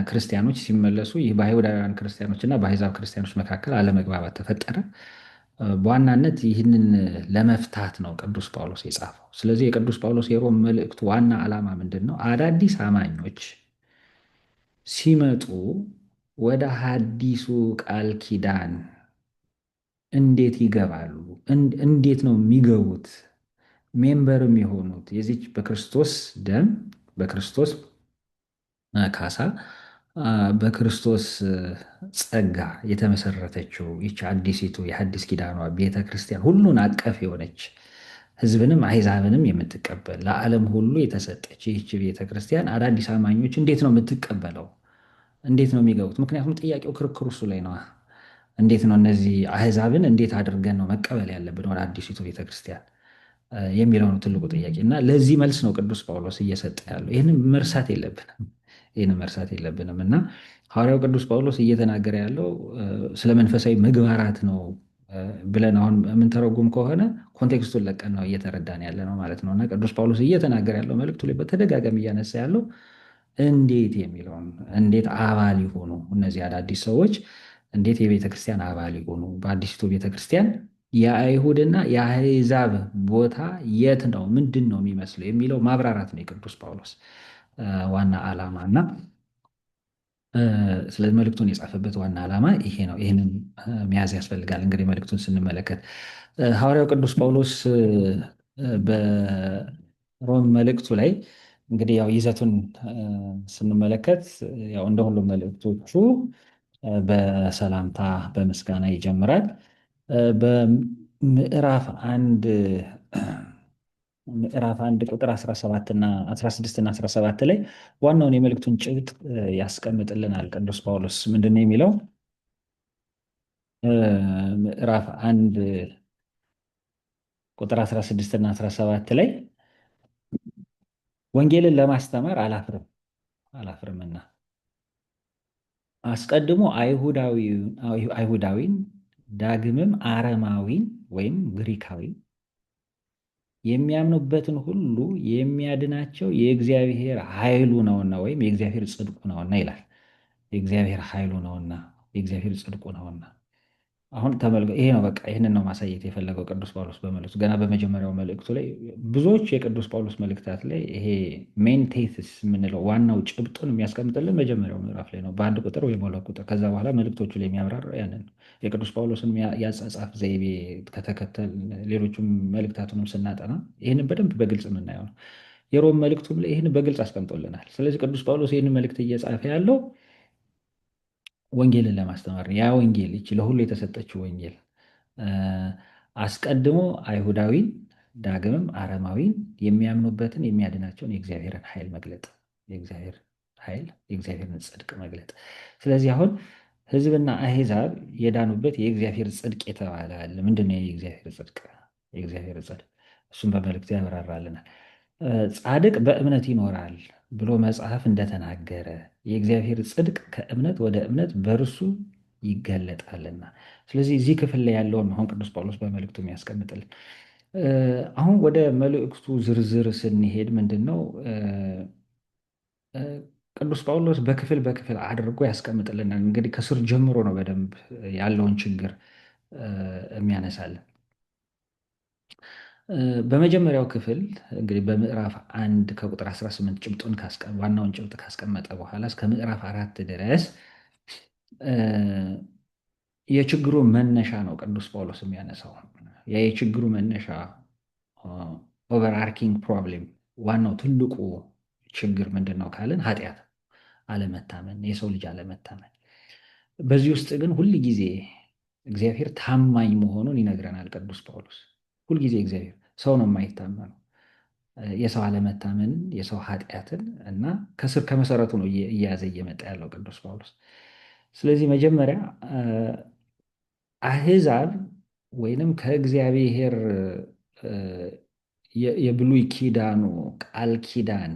ክርስቲያኖች ሲመለሱ ይህ በአይሁዳውያን ክርስቲያኖች እና በአሕዛብ ክርስቲያኖች መካከል አለመግባባት ተፈጠረ። በዋናነት ይህንን ለመፍታት ነው ቅዱስ ጳውሎስ የጻፈው። ስለዚህ የቅዱስ ጳውሎስ የሮም መልእክቱ ዋና ዓላማ ምንድን ነው? አዳዲስ አማኞች ሲመጡ ወደ ሐዲሱ ቃል ኪዳን እንዴት ይገባሉ? እንዴት ነው የሚገቡት? ሜምበርም የሆኑት የዚች በክርስቶስ ደም በክርስቶስ ካሳ በክርስቶስ ጸጋ የተመሰረተችው ይች አዲሲቱ የሐዲስ ኪዳኗ ቤተ ክርስቲያን ሁሉን አቀፍ የሆነች ሕዝብንም አሕዛብንም የምትቀበል ለዓለም ሁሉ የተሰጠች ይህች ቤተ ክርስቲያን አዳዲስ አማኞች እንዴት ነው የምትቀበለው? እንዴት ነው የሚገቡት? ምክንያቱም ጥያቄው ክርክሩ እሱ ላይ ነዋ። እንዴት ነው እነዚህ አሕዛብን እንዴት አድርገን ነው መቀበል ያለብን ወደ አዲሲቱ ቤተ ክርስቲያን የሚለው ነው ትልቁ ጥያቄ እና ለዚህ መልስ ነው ቅዱስ ጳውሎስ እየሰጠ ያለው። ይህንን መርሳት የለብንም እና ሐዋርያው ቅዱስ ጳውሎስ እየተናገረ ያለው ስለ መንፈሳዊ ምግባራት ነው ብለን አሁን የምንተረጉም ከሆነ ኮንቴክስቱን ለቀን ነው እየተረዳን ያለ ነው ማለት ነው እና ቅዱስ ጳውሎስ እየተናገረ ያለው መልእክቱ ላይ በተደጋጋሚ እያነሳ ያለው እንዴት የሚለውን እንዴት አባል ይሆኑ እነዚህ አዳዲስ ሰዎች እንዴት የቤተ ክርስቲያን አባል ይሆኑ፣ በአዲሲቱ ቤተ ክርስቲያን የአይሁድና የአሕዛብ ቦታ የት ነው፣ ምንድን ነው የሚመስለው የሚለው ማብራራት ነው የቅዱስ ጳውሎስ ዋና ዓላማ እና ስለዚህ መልእክቱን የጻፈበት ዋና ዓላማ ይሄ ነው። ይህንን መያዝ ያስፈልጋል። እንግዲህ መልእክቱን ስንመለከት ሐዋርያው ቅዱስ ጳውሎስ በሮም መልእክቱ ላይ እንግዲህ ያው ይዘቱን ስንመለከት ያው እንደ ሁሉም መልእክቶቹ በሰላምታ በምስጋና ይጀምራል። በምዕራፍ 1 ቁጥር 17 እና 16 እና 17 ላይ ዋናውን የመልእክቱን ጭብጥ ያስቀምጥልናል ቅዱስ ጳውሎስ። ምንድን ነው የሚለው? ምዕራፍ 1 ቁጥር 16 እና 17 ላይ ወንጌልን ለማስተማር አላፍርምና አስቀድሞ አይሁዳዊን ዳግምም አረማዊን ወይም ግሪካዊ የሚያምኑበትን ሁሉ የሚያድናቸው የእግዚአብሔር ኃይሉ ነውና ወይም የእግዚአብሔር ጽድቁ ነውና ይላል። የእግዚአብሔር ኃይሉ ነውና የእግዚአብሔር ጽድቁ ነውና። አሁን ተመልከ፣ ይሄ ነው በቃ ይህንን ነው ማሳየት የፈለገው ቅዱስ ጳውሎስ በመልእክቱ ገና በመጀመሪያው መልእክቱ ላይ። ብዙዎች የቅዱስ ጳውሎስ መልእክታት ላይ ይሄ ሜን ቴሲስ የምንለው ዋናው ጭብጡን የሚያስቀምጥልን መጀመሪያው ምዕራፍ ላይ ነው፣ በአንድ ቁጥር ወይም በሁለት ቁጥር። ከዛ በኋላ መልእክቶቹ ላይ የሚያብራራው ያንን ነው። የቅዱስ ጳውሎስን የአጻጻፍ ዘይቤ ከተከተል ሌሎቹም መልእክታቱንም ስናጠና ይህንን በደንብ በግልጽ የምናየው ነው። የሮም መልእክቱም ላይ ይህንን በግልጽ አስቀምጦልናል። ስለዚህ ቅዱስ ጳውሎስ ይህንን መልእክት እየጻፈ ያለው ወንጌልን ለማስተማር ነው። ያ ወንጌል ይቺ ለሁሉ የተሰጠችው ወንጌል አስቀድሞ አይሁዳዊን ዳግምም አረማዊን የሚያምኑበትን የሚያድናቸውን የእግዚአብሔርን ኃይል መግለጥ፣ የእግዚአብሔር ኃይል የእግዚአብሔርን ጽድቅ መግለጥ። ስለዚህ አሁን ሕዝብና አሕዛብ የዳኑበት የእግዚአብሔር ጽድቅ የተባለ አለ። ምንድን ነው የእግዚአብሔር ጽድቅ? የእግዚአብሔር ጽድቅ እሱም በመልእክቱ ያብራራልናል። ጻድቅ በእምነት ይኖራል ብሎ መጽሐፍ እንደተናገረ የእግዚአብሔር ጽድቅ ከእምነት ወደ እምነት በእርሱ ይገለጣልና። ስለዚህ እዚህ ክፍል ላይ ያለውን አሁን ቅዱስ ጳውሎስ በመልእክቱ የሚያስቀምጥልን። አሁን ወደ መልእክቱ ዝርዝር ስንሄድ ምንድን ነው ቅዱስ ጳውሎስ በክፍል በክፍል አድርጎ ያስቀምጥልናል። እንግዲህ ከስር ጀምሮ ነው በደንብ ያለውን ችግር የሚያነሳልን። በመጀመሪያው ክፍል እንግዲህ በምዕራፍ 1 ከቁጥር 18 ጭብጡን ዋናውን ጭብጥ ካስቀመጠ በኋላ እስከ ምዕራፍ 4 ድረስ የችግሩ መነሻ ነው ቅዱስ ጳውሎስ የሚያነሳው። ያ የችግሩ መነሻ ኦቨርአርኪንግ ፕሮብሌም፣ ዋናው ትልቁ ችግር ምንድን ነው ካልን ኃጢአት፣ አለመታመን፣ የሰው ልጅ አለመታመን። በዚህ ውስጥ ግን ሁል ጊዜ እግዚአብሔር ታማኝ መሆኑን ይነግረናል ቅዱስ ጳውሎስ። ሁልጊዜ እግዚአብሔር ሰው ነው የማይታመነው፣ የሰው አለመታመንን የሰው ኃጢአትን እና ከስር ከመሰረቱ ነው እየያዘ እየመጣ ያለው ቅዱስ ጳውሎስ። ስለዚህ መጀመሪያ አሕዛብ ወይንም ከእግዚአብሔር የብሉይ ኪዳኑ ቃል ኪዳን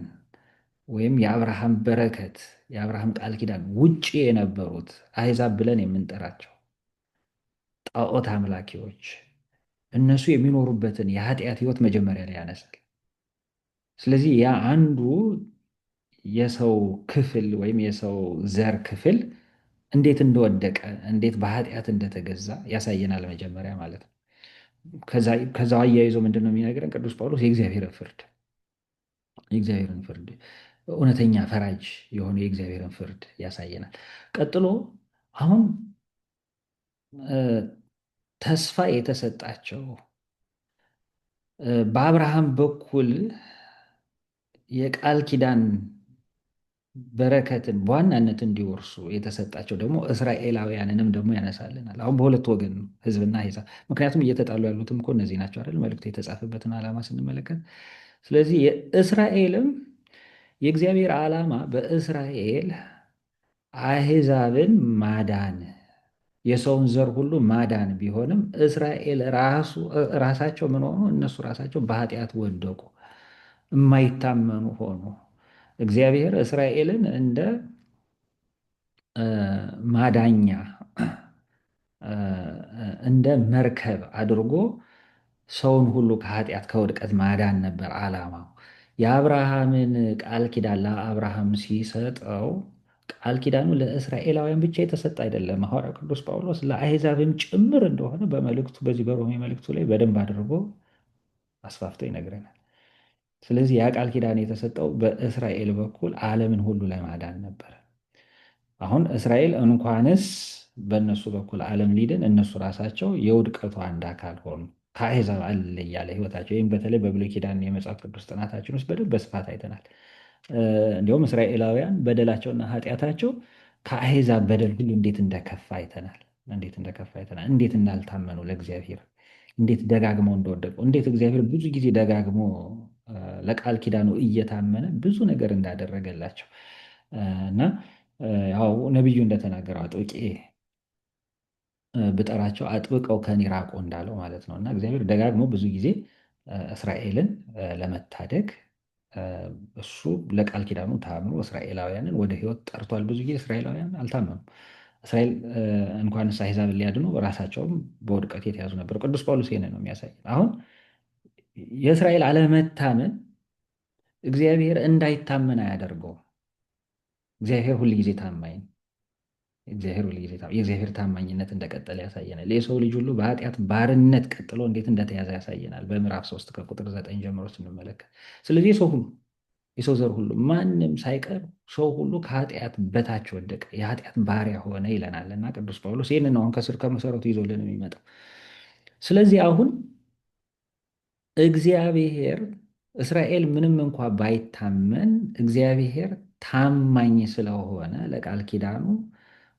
ወይም የአብርሃም በረከት የአብርሃም ቃል ኪዳን ውጭ የነበሩት አሕዛብ ብለን የምንጠራቸው ጣዖት አምላኪዎች እነሱ የሚኖሩበትን የኃጢአት ህይወት መጀመሪያ ላይ ያነሳል። ስለዚህ ያ አንዱ የሰው ክፍል ወይም የሰው ዘር ክፍል እንዴት እንደወደቀ እንዴት በኃጢአት እንደተገዛ ያሳየናል መጀመሪያ ማለት ነው። ከዛው አያይዞ ምንድን ነው የሚነግረን ቅዱስ ጳውሎስ? የእግዚአብሔርን ፍርድ እውነተኛ ፈራጅ የሆነ የእግዚአብሔርን ፍርድ ያሳየናል። ቀጥሎ አሁን ተስፋ የተሰጣቸው በአብርሃም በኩል የቃል ኪዳን በረከትን በዋናነት እንዲወርሱ የተሰጣቸው ደግሞ እስራኤላውያንንም ደግሞ ያነሳልናል። አሁን በሁለት ወገን ነው ሕዝብና አሕዛብ። ምክንያቱም እየተጣሉ ያሉትም እኮ እነዚህ ናቸው አይደል? መልእክቱ የተጻፈበትን ዓላማ ስንመለከት። ስለዚህ የእስራኤልም የእግዚአብሔር ዓላማ በእስራኤል አሕዛብን ማዳን የሰውን ዘር ሁሉ ማዳን ቢሆንም እስራኤል ራሳቸው ምን ሆኑ? እነሱ ራሳቸው በኃጢአት ወደቁ፣ የማይታመኑ ሆኑ። እግዚአብሔር እስራኤልን እንደ ማዳኛ እንደ መርከብ አድርጎ ሰውን ሁሉ ከኃጢአት ከውድቀት ማዳን ነበር ዓላማው። የአብርሃምን ቃል ኪዳን ለአብርሃም ሲሰጠው ቃል ኪዳኑ ለእስራኤላውያን ብቻ የተሰጠ አይደለም። ሐዋርያው ቅዱስ ጳውሎስ ለአሕዛብም ጭምር እንደሆነ በመልእክቱ በዚህ በሮሜ መልእክቱ ላይ በደንብ አድርጎ አስፋፍቶ ይነግረናል። ስለዚህ ያ ቃል ኪዳን የተሰጠው በእስራኤል በኩል ዓለምን ሁሉ ለማዳን ነበር። አሁን እስራኤል እንኳንስ በእነሱ በኩል ዓለም ሊድን እነሱ ራሳቸው የውድቀቱ አንድ አካል ሆኑ። ከአሕዛብ አለ እያለ ህይወታቸው ወይም በተለይ በብሉይ ኪዳን የመጽሐፍ ቅዱስ ጥናታችን ውስጥ በደንብ በስፋት አይተናል። እንዲሁም እስራኤላውያን በደላቸውና ኃጢአታቸው ከአሕዛብ በደል ሁሉ እንዴት እንደከፋ አይተናል። እንዴት እንዳልታመኑ ለእግዚአብሔር፣ እንዴት ደጋግመው እንደወደቁ፣ እንዴት እግዚአብሔር ብዙ ጊዜ ደጋግሞ ለቃል ኪዳኑ እየታመነ ብዙ ነገር እንዳደረገላቸው እና ያው ነቢዩ እንደተናገረው አጥብቄ ብጠራቸው አጥብቀው ከኔ ራቁ እንዳለው ማለት ነው። እና እግዚአብሔር ደጋግሞ ብዙ ጊዜ እስራኤልን ለመታደግ እሱ ለቃል ኪዳኑ ታምኖ እስራኤላውያንን ወደ ሕይወት ጠርቷል። ብዙ ጊዜ እስራኤላውያን አልታመኑም። እስራኤል እንኳንስ አሕዛብን ሊያድኑ ራሳቸውም በውድቀት የተያዙ ነበሩ። ቅዱስ ጳውሎስ ይህንን ነው የሚያሳይ። አሁን የእስራኤል አለመታመን እግዚአብሔር እንዳይታመን አያደርገውም። እግዚአብሔር ሁል ጊዜ ታማኝ ነው። የእግዚአብሔር ታማኝነት እንደቀጠለ ያሳየናል። የሰው ልጅ ሁሉ በኃጢአት ባርነት ቀጥሎ እንዴት እንደተያዘ ያሳየናል በምዕራፍ 3 ከቁጥር 9 ጀምሮ ስንመለከት። ስለዚህ የሰው ዘር ሁሉ ማንም ሳይቀር ሰው ሁሉ ከኃጢአት በታች ወደቀ፣ የኃጢአት ባሪያ ሆነ ይለናል እና ቅዱስ ጳውሎስ ይህንን አሁን ከስር ከመሰረቱ ይዞልን የሚመጣው። ስለዚህ አሁን እግዚአብሔር እስራኤል ምንም እንኳ ባይታመን እግዚአብሔር ታማኝ ስለሆነ ለቃል ኪዳኑ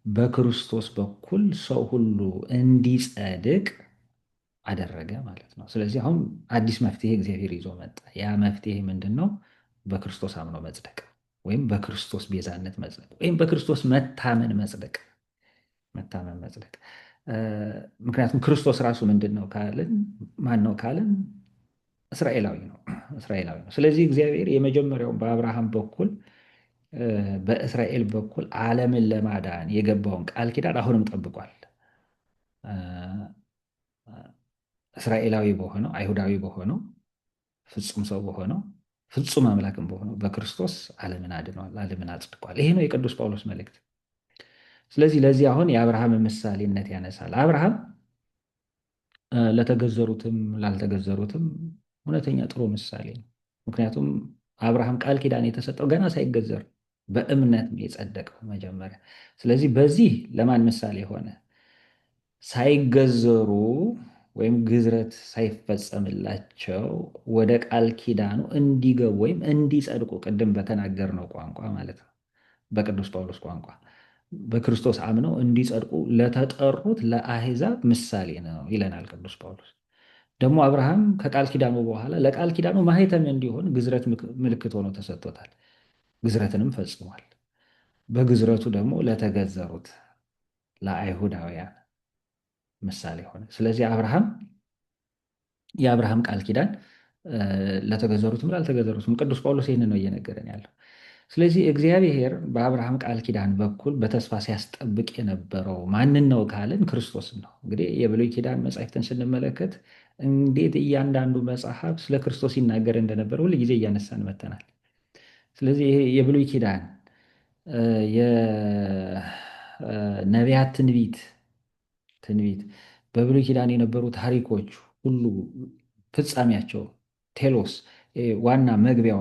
በክርስቶስ በኩል ሰው ሁሉ እንዲጸድቅ አደረገ ማለት ነው። ስለዚህ አሁን አዲስ መፍትሄ እግዚአብሔር ይዞ መጣ። ያ መፍትሄ ምንድን ነው? በክርስቶስ አምኖ መጽደቅ ወይም በክርስቶስ ቤዛነት መጽደቅ ወይም በክርስቶስ መታመን መጽደቅ። ምክንያቱም ክርስቶስ ራሱ ምንድን ነው ካልን ማን ነው ካልን እስራኤላዊ ነው። ስለዚህ እግዚአብሔር የመጀመሪያውን በአብርሃም በኩል በእስራኤል በኩል ዓለምን ለማዳን የገባውን ቃል ኪዳን አሁንም ጠብቋል። እስራኤላዊ በሆነው አይሁዳዊ በሆነው ፍጹም ሰው በሆነው ፍጹም አምላክም በሆነው በክርስቶስ ዓለምን አድኗል፣ ዓለምን አጽድቋል። ይሄ ነው የቅዱስ ጳውሎስ መልእክት። ስለዚህ ለዚህ አሁን የአብርሃም ምሳሌነት ያነሳል። አብርሃም ለተገዘሩትም ላልተገዘሩትም እውነተኛ ጥሩ ምሳሌ ነው። ምክንያቱም አብርሃም ቃል ኪዳን የተሰጠው ገና ሳይገዘር በእምነት ነው የጸደቀው መጀመሪያ። ስለዚህ በዚህ ለማን ምሳሌ ሆነ? ሳይገዘሩ ወይም ግዝረት ሳይፈጸምላቸው ወደ ቃል ኪዳኑ እንዲገቡ ወይም እንዲጸድቁ፣ ቅድም በተናገርነው ቋንቋ ማለት ነው፣ በቅዱስ ጳውሎስ ቋንቋ በክርስቶስ አምነው እንዲጸድቁ ለተጠሩት ለአሕዛብ ምሳሌ ነው ይለናል ቅዱስ ጳውሎስ። ደግሞ አብርሃም ከቃል ኪዳኑ በኋላ ለቃል ኪዳኑ ማኅተም እንዲሆን ግዝረት ምልክት ሆኖ ተሰጥቶታል። ግዝረትንም ፈጽሟል። በግዝረቱ ደግሞ ለተገዘሩት ለአይሁዳውያን ምሳሌ ሆነ። ስለዚህ የአብርሃም ቃል ኪዳን ለተገዘሩትም ላልተገዘሩትም ቅዱስ ጳውሎስ ይህንን ነው እየነገረን ያለው። ስለዚህ እግዚአብሔር በአብርሃም ቃል ኪዳን በኩል በተስፋ ሲያስጠብቅ የነበረው ማንን ነው ካልን ክርስቶስን ነው። እንግዲህ የብሉይ ኪዳን መጻሕፍትን ስንመለከት እንዴት እያንዳንዱ መጽሐፍ ስለ ክርስቶስ ይናገር እንደነበረ ሁል ጊዜ እያነሳን መተናል። ስለዚህ ይሄ የብሉይ ኪዳን የነቢያት ትንቢት በብሉይ ኪዳን የነበሩ ታሪኮች ሁሉ ፍጻሜያቸው ቴሎስ ዋና መግቢያው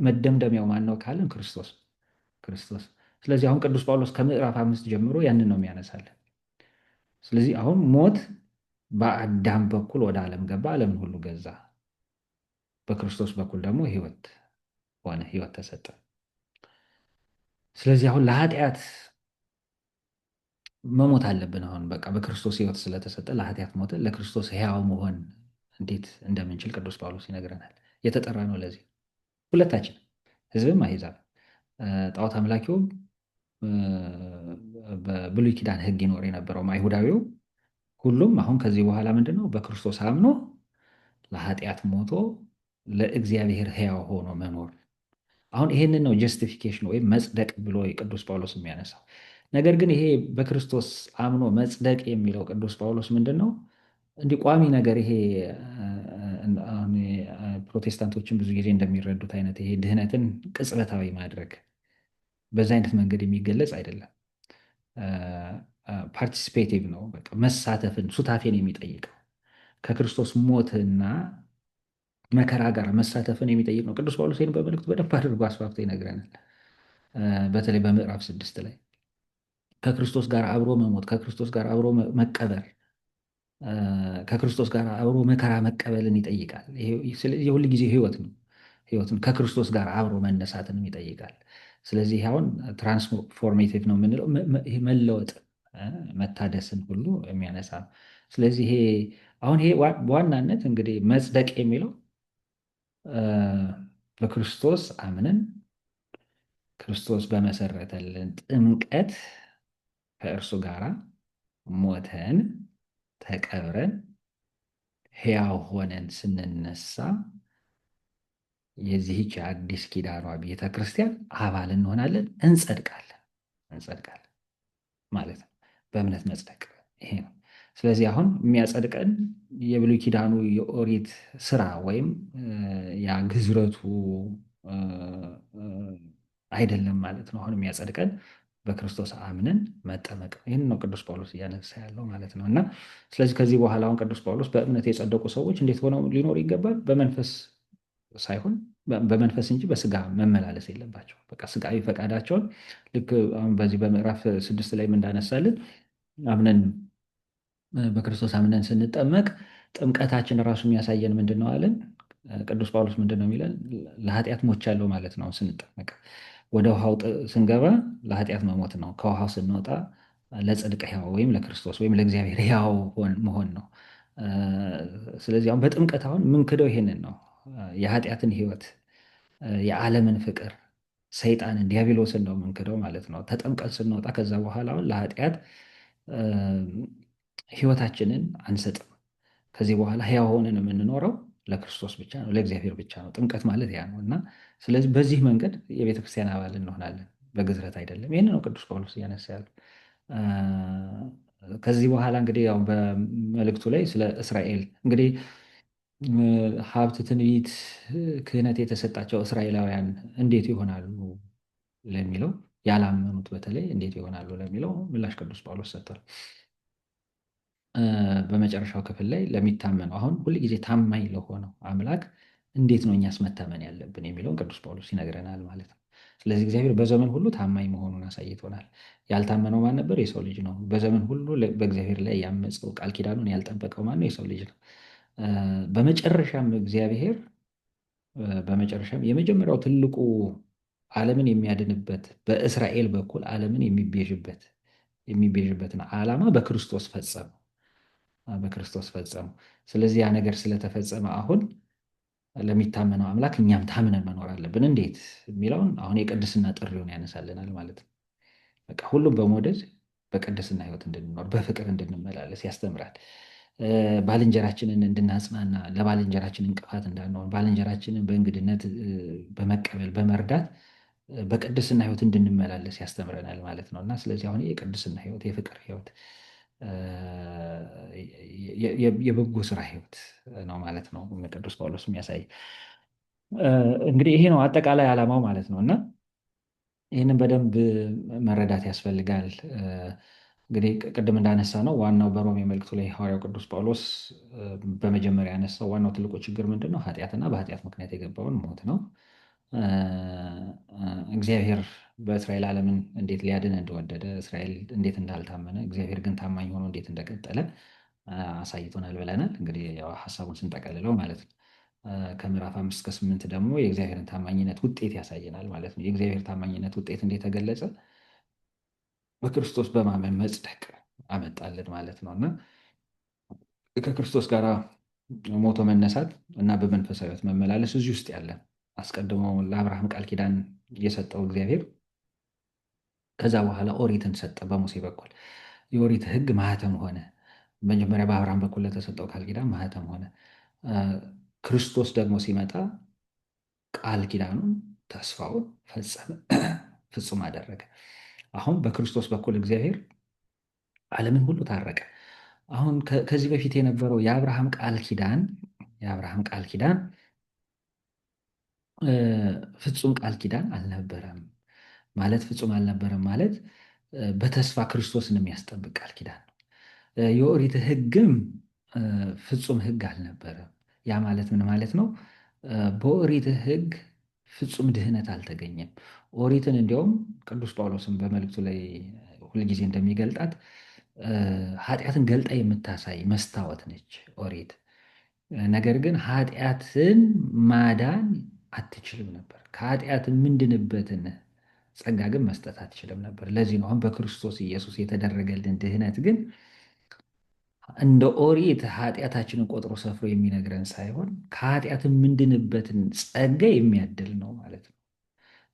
መደምደሚያው ማን ነው ካልን ክርስቶስ። ስለዚህ አሁን ቅዱስ ጳውሎስ ከምዕራፍ 5 ጀምሮ ያንን ነው የሚያነሳለን። ስለዚህ አሁን ሞት በአዳም በኩል ወደ ዓለም ገባ፣ ዓለምን ሁሉ ገዛ። በክርስቶስ በኩል ደግሞ ሕይወት ሆነ፣ ሕይወት ተሰጠ። ስለዚህ አሁን ለኃጢአት መሞት አለብን። አሁን በቃ በክርስቶስ ሕይወት ስለተሰጠ ለኃጢአት ሞተ፣ ለክርስቶስ ሕያው መሆን እንዴት እንደምንችል ቅዱስ ጳውሎስ ይነግረናል። የተጠራ ነው ለዚህ ሁለታችን፣ ሕዝብም አሕዛብ፣ ጣዖት አምላኪውም በብሉይ ኪዳን ሕግ ይኖር የነበረውም አይሁዳዊው፣ ሁሉም አሁን ከዚህ በኋላ ምንድን ነው በክርስቶስ አምኖ ለኃጢአት ሞቶ ለእግዚአብሔር ሕያው ሆኖ መኖር። አሁን ይሄንን ነው ጀስቲፊኬሽን ወይም መጽደቅ ብሎ ቅዱስ ጳውሎስ የሚያነሳው። ነገር ግን ይሄ በክርስቶስ አምኖ መጽደቅ የሚለው ቅዱስ ጳውሎስ ምንድን ነው እንዲህ ቋሚ ነገር ይሄ ፕሮቴስታንቶችን ብዙ ጊዜ እንደሚረዱት አይነት ይሄ ድህነትን ቅጽበታዊ ማድረግ በዛ አይነት መንገድ የሚገለጽ አይደለም። ፓርቲሲፔቲቭ ነው። በቃ መሳተፍን ሱታፌን የሚጠይቀው ከክርስቶስ ሞትና መከራ ጋር መሳተፍን የሚጠይቅ ነው። ቅዱስ ጳውሎስ ይህን በመልእክቱ በደንብ አድርጎ አስፋፍቶ ይነግረናል። በተለይ በምዕራፍ 6 ላይ ከክርስቶስ ጋር አብሮ መሞት፣ ከክርስቶስ ጋር አብሮ መቀበር፣ ከክርስቶስ ጋር አብሮ መከራ መቀበልን ይጠይቃል። የሁል ጊዜ ህይወትን ከክርስቶስ ጋር አብሮ መነሳትንም ይጠይቃል። ስለዚህ አሁን ትራንስፎርሜቲቭ ነው የምንለው መለወጥ፣ መታደስን ሁሉ የሚያነሳ። ስለዚህ ይሄ በዋናነት እንግዲህ መጽደቅ የሚለው በክርስቶስ አምነን ክርስቶስ በመሰረተልን ጥምቀት ከእርሱ ጋር ሞተን ተቀብረን ሕያው ሆነን ስንነሳ የዚህች አዲስ ኪዳኗ ቤተ ክርስቲያን አባል እንሆናለን፣ እንጸድቃለን ማለት ነው። በእምነት መጽደቅ ይሄ ነው። ስለዚህ አሁን የሚያጸድቀን የብሉይ ኪዳኑ የኦሪት ስራ ወይም ያ ግዝረቱ እ፣ እ፣ አይደለም ማለት ነው። አሁን የሚያጸድቀን በክርስቶስ አምነን መጠመቅ ነው። ይህን ነው ቅዱስ ጳውሎስ እያነሳ ያለው ማለት ነው። እና ስለዚህ ከዚህ በኋላ አሁን ቅዱስ ጳውሎስ በእምነት የጸደቁ ሰዎች እንዴት ሆነው ሊኖሩ ይገባል? በመንፈስ ሳይሆን በመንፈስ እንጂ በስጋ መመላለስ የለባቸው። በቃ ስጋዊ ፈቃዳቸውን ልክ አሁን በዚህ በምዕራፍ 6 ላይ እንዳነሳልን አምነን በክርስቶስ አምነን ስንጠመቅ ጥምቀታችን ራሱ የሚያሳየን ምንድን ነው አለን? ቅዱስ ጳውሎስ ምንድን ነው የሚለን? ለኃጢአት ሞቻለሁ ማለት ነው ስንጠመቅ። ወደ ውሃው ስንገባ ለኃጢአት መሞት ነው። ከውሃው ስንወጣ ለጽድቅ ሕያው ወይም ለክርስቶስ ወይም ለእግዚአብሔር ሕያው መሆን ነው። ስለዚህ አሁን በጥምቀት አሁን ምንክደው ይሄንን ነው። የኃጢአትን ሕይወት፣ የዓለምን ፍቅር፣ ሰይጣንን፣ ዲያብሎስን ነው ምንክደው ማለት ነው። ተጠምቀን ስንወጣ ከዛ በኋላ አሁን ለኃጢአት ሕይወታችንን አንሰጥም። ከዚህ በኋላ ሕያው ሆነን የምንኖረው ለክርስቶስ ብቻ ነው፣ ለእግዚአብሔር ብቻ ነው። ጥምቀት ማለት ያ ነው እና ስለዚህ በዚህ መንገድ የቤተ ክርስቲያን አባል እንሆናለን፣ በግዝረት አይደለም። ይህን ነው ቅዱስ ጳውሎስ እያነሳ ያለው። ከዚህ በኋላ እንግዲህ ያው በመልእክቱ ላይ ስለ እስራኤል እንግዲህ ሀብት፣ ትንቢት፣ ክህነት የተሰጣቸው እስራኤላውያን እንዴት ይሆናሉ ለሚለው ያላመኑት በተለይ እንዴት ይሆናሉ ለሚለው ምላሽ ቅዱስ ጳውሎስ ሰጥቷል። በመጨረሻው ክፍል ላይ ለሚታመነው አሁን ሁል ጊዜ ታማኝ ለሆነው አምላክ እንዴት ነው እኛስ መታመን ያለብን የሚለውን ቅዱስ ጳውሎስ ይነግረናል ማለት ነው። ስለዚህ እግዚአብሔር በዘመን ሁሉ ታማኝ መሆኑን አሳይቶናል። ያልታመነው ማን ነበር? የሰው ልጅ ነው። በዘመን ሁሉ በእግዚአብሔር ላይ ያመፀው ቃል ኪዳኑን ያልጠበቀው ማን ነው? የሰው ልጅ ነው። በመጨረሻም እግዚአብሔር በመጨረሻም የመጀመሪያው ትልቁ ዓለምን የሚያድንበት በእስራኤል በኩል ዓለምን የሚቤዥበትን ዓላማ በክርስቶስ ፈጸሙ። ስለዚህ ያ ነገር ስለተፈጸመ አሁን ለሚታመነው አምላክ እኛም ታምነን መኖር አለብን። እንዴት የሚለውን አሁን የቅድስና ጥሪውን ያነሳልናል ማለት ነው። በቃ ሁሉም በመውደድ በቅድስና ሕይወት እንድንኖር በፍቅር እንድንመላለስ ያስተምራል። ባልንጀራችንን እንድናጽናና፣ ለባልንጀራችን እንቅፋት እንዳንሆን፣ ባልንጀራችንን በእንግድነት በመቀበል በመርዳት በቅድስና ሕይወት እንድንመላለስ ያስተምረናል ማለት ነው እና ስለዚህ አሁን የቅድስና ሕይወት የፍቅር ሕይወት የበጎ ስራ ሕይወት ነው ማለት ነው ቅዱስ ጳውሎስ የሚያሳይ። እንግዲህ ይሄ ነው አጠቃላይ ዓላማው ማለት ነው እና ይህንን በደንብ መረዳት ያስፈልጋል። እንግዲህ ቅድም እንዳነሳ ነው ዋናው በሮሜ መልእክቱ ላይ ሐዋርያው ቅዱስ ጳውሎስ በመጀመሪያ ያነሳው ዋናው ትልቁ ችግር ምንድን ነው? ኃጢአትና በኃጢአት ምክንያት የገባውን ሞት ነው። እግዚአብሔር በእስራኤል ዓለምን እንዴት ሊያድን እንደወደደ፣ እስራኤል እንዴት እንዳልታመነ፣ እግዚአብሔር ግን ታማኝ ሆኖ እንዴት እንደቀጠለ አሳይቶናል ብለናል። እንግዲህ ያው ሀሳቡን ስንጠቀልለው ማለት ነው። ከምዕራፍ 5 እስከ 8 ደግሞ የእግዚአብሔርን ታማኝነት ውጤት ያሳየናል ማለት ነው። የእግዚአብሔር ታማኝነት ውጤት እንዴት ተገለጸ? በክርስቶስ በማመን መጽደቅ አመጣልን ማለት ነው እና ከክርስቶስ ጋር ሞቶ መነሳት እና በመንፈሳዊ ሕይወት መመላለስ እዚህ ውስጥ ያለ አስቀድሞ ለአብርሃም ቃል ኪዳን የሰጠው እግዚአብሔር ከዛ በኋላ ኦሪትን ሰጠ በሙሴ በኩል። የኦሪት ሕግ ማህተም ሆነ። መጀመሪያ በአብርሃም በኩል ለተሰጠው ቃል ኪዳን ማህተም ሆነ። ክርስቶስ ደግሞ ሲመጣ ቃል ኪዳኑን ተስፋውን ፈጸመ፣ ፍጹም አደረገ። አሁን በክርስቶስ በኩል እግዚአብሔር ዓለምን ሁሉ ታረቀ። አሁን ከዚህ በፊት የነበረው የአብርሃም ቃል ኪዳን ፍጹም ቃል ኪዳን አልነበረም ማለት ፍጹም አልነበረም ማለት በተስፋ ክርስቶስን የሚያስጠብቅ ቃል ኪዳን ነው። የኦሪት ሕግም ፍጹም ሕግ አልነበረም። ያ ማለት ምን ማለት ነው? በኦሪት ሕግ ፍጹም ድህነት አልተገኘም። ኦሪትን እንዲያውም ቅዱስ ጳውሎስን በመልእክቱ ላይ ሁልጊዜ እንደሚገልጣት ኃጢአትን ገልጣ የምታሳይ መስታወት ነች ኦሪት። ነገር ግን ኃጢአትን ማዳን አትችልም ነበር። ከኃጢአት የምንድንበትን ጸጋ ግን መስጠት አትችልም ነበር። ለዚህ ነው አሁን በክርስቶስ ኢየሱስ የተደረገልን ድህነት ግን እንደ ኦሪት ኃጢአታችንን ቆጥሮ ሰፍሮ የሚነግረን ሳይሆን ከኃጢአት የምንድንበትን ጸጋ የሚያድል ነው ማለት ነው።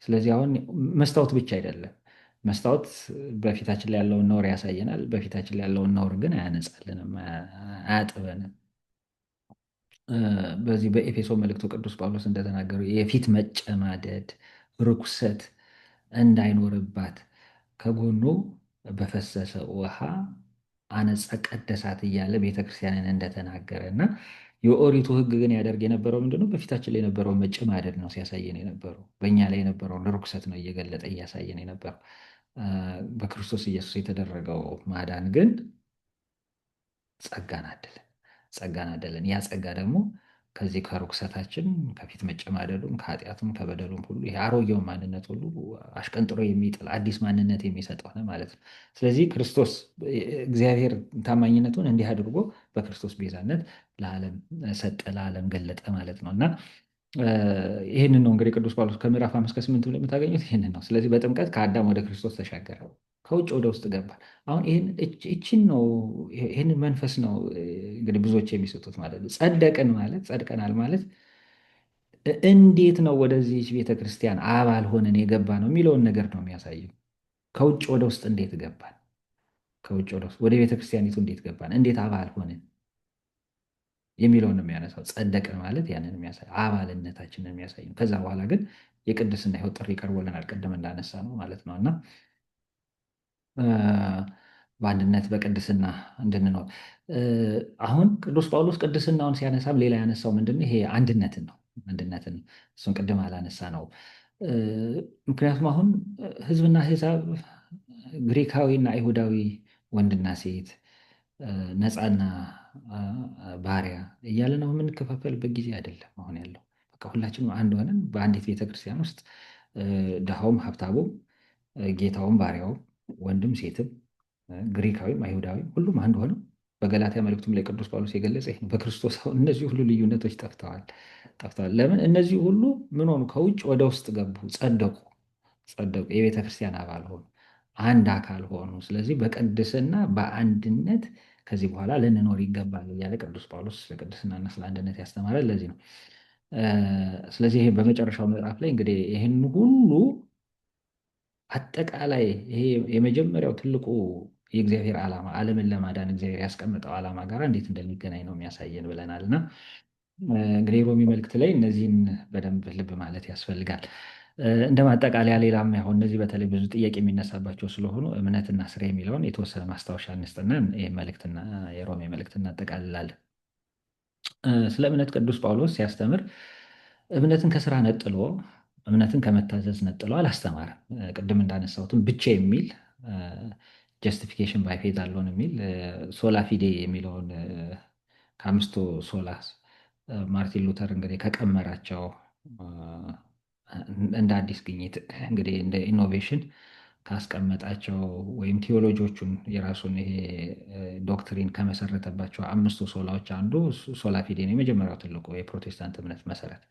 ስለዚህ አሁን መስታወት ብቻ አይደለም፣ መስታወት በፊታችን ላይ ያለውን ነውር ያሳየናል። በፊታችን ላይ ያለውን ነውር ግን አያነጻልንም፣ አያጥበንም። በዚህ በኤፌሶ መልእክቱ ቅዱስ ጳውሎስ እንደተናገሩ የፊት መጨማደድ፣ ርኩሰት እንዳይኖርባት ከጎኑ በፈሰሰ ውሃ አነጻ ቀደሳት እያለ ቤተክርስቲያንን እንደተናገረ እና የኦሪቱ ሕግ ግን ያደርግ የነበረው ምንድነው? በፊታችን ላይ የነበረውን መጨማደድ ነው ሲያሳየን የነበረው። በእኛ ላይ የነበረውን ርኩሰት ነው እየገለጠ እያሳየን የነበረው። በክርስቶስ ኢየሱስ የተደረገው ማዳን ግን ጸጋን አደለን፣ ጸጋን አደለን። ያ ጸጋ ደግሞ ከዚህ ከርኩሰታችን ከፊት መጨማደዱም ከኃጢአቱም ከበደሉም ሁሉ ይሄ አሮጌውን ማንነት ሁሉ አሽቀንጥሮ የሚጥል አዲስ ማንነት የሚሰጥ ሆነ ማለት ነው። ስለዚህ ክርስቶስ እግዚአብሔር ታማኝነቱን እንዲህ አድርጎ በክርስቶስ ቤዛነት ለዓለም ሰጠ፣ ለዓለም ገለጠ ማለት ነው እና ይህንን ነው እንግዲህ ቅዱስ ጳውሎስ ከምዕራፍ 5 እስከ 8 ብሎ የምታገኙት ይህንን ነው። ስለዚህ በጥምቀት ከአዳም ወደ ክርስቶስ ተሻገረ፣ ከውጭ ወደ ውስጥ ገባ። አሁን ይህችን ነው ይህንን መንፈስ ነው እንግዲህ ብዙዎች የሚሰጡት ማለት ነው። ጸደቅን ማለት ጸድቀናል ማለት እንዴት ነው ወደዚህ ቤተክርስቲያን አባል ሆነን የገባ ነው የሚለውን ነገር ነው የሚያሳየው። ከውጭ ወደ ውስጥ እንዴት ገባን? ከውጭ ወደ ውስጥ ወደ ቤተክርስቲያኒቱ እንዴት ገባን? እንዴት አባል ሆነን የሚለውን ነው የሚያነሳው። ጸደቅን ማለት ያንን የሚያሳይ አባልነታችንን የሚያሳይ ነው። ከዛ በኋላ ግን የቅድስና ሕይወት ጥሪ ቀርቦልናል፣ ቅድም እንዳነሳ ነው ማለት ነው እና በአንድነት በቅድስና እንድንኖር አሁን ቅዱስ ጳውሎስ ቅድስናውን ሲያነሳም ሌላ ያነሳው ምንድን ነው? ይሄ አንድነትን ነው። አንድነትን እሱን ቅድም አላነሳ ነው። ምክንያቱም አሁን ሕዝብና አሕዛብ፣ ግሪካዊና አይሁዳዊ፣ ወንድና ሴት፣ ነፃና ባሪያ እያለን አሁን የምንከፋፈልበት ጊዜ አይደለም አሁን ያለው። በቃ ሁላችንም አንድ ሆነን በአንዲት ቤተክርስቲያን ውስጥ ድሃውም ሀብታሙም፣ ጌታውም ባሪያውም፣ ወንድም ሴትም፣ ግሪካዊም አይሁዳዊም ሁሉም አንድ ሆነው በገላትያ መልእክቱም ላይ ቅዱስ ጳውሎስ የገለጸ ይህ ነው። በክርስቶስ አሁን እነዚህ ሁሉ ልዩነቶች ጠፍተዋል ጠፍተዋል። ለምን? እነዚህ ሁሉ ምን ሆኑ? ከውጭ ወደ ውስጥ ገቡ፣ ጸደቁ፣ ጸደቁ፣ የቤተ ክርስቲያን አባል ሆኑ፣ አንድ አካል ሆኑ። ስለዚህ በቅድስና በአንድነት ከዚህ በኋላ ልንኖር ይገባል እያለ ቅዱስ ጳውሎስ ስለ ቅድስናና ስለ አንድነት ያስተማረ ለዚህ ነው። ስለዚህ ይሄ በመጨረሻው ምዕራፍ ላይ እንግዲህ ይህን ሁሉ አጠቃላይ ይሄ የመጀመሪያው ትልቁ የእግዚአብሔር ዓላማ ዓለምን ለማዳን እግዚአብሔር ያስቀምጠው ዓላማ ጋር እንዴት እንደሚገናኝ ነው የሚያሳየን ብለናል እና እንግዲህ ሮሜ መልእክት ላይ እነዚህን በደንብ ልብ ማለት ያስፈልጋል። እንደ ማጠቃለያ ሌላም ያው እነዚህ በተለይ ብዙ ጥያቄ የሚነሳባቸው ስለሆኑ እምነትና ስራ የሚለውን የተወሰነ ማስታወሻ እንስጥና ይህ መልእክትና የሮሜ መልእክት እናጠቃልላለን። ስለ እምነት ቅዱስ ጳውሎስ ሲያስተምር እምነትን ከስራ ነጥሎ እምነትን ከመታዘዝ ነጥሎ አላስተማረም። ቅድም እንዳነሳሁትም ብቻ የሚል ጀስቲፊኬሽን ባይ ፌዝ አልሆን የሚል ሶላ ፊዴ የሚለውን ከአምስቱ ሶላስ ማርቲን ሉተር እንግዲህ ከቀመራቸው እንደ አዲስ ግኝት እንግዲህ እንደ ኢኖቬሽን ካስቀመጣቸው ወይም ቴዎሎጂዎቹን የራሱን ይሄ ዶክትሪን ከመሰረተባቸው አምስቱ ሶላዎች አንዱ ሶላ ፊዴ ነው። የመጀመሪያው ትልቁ የፕሮቴስታንት እምነት መሰረት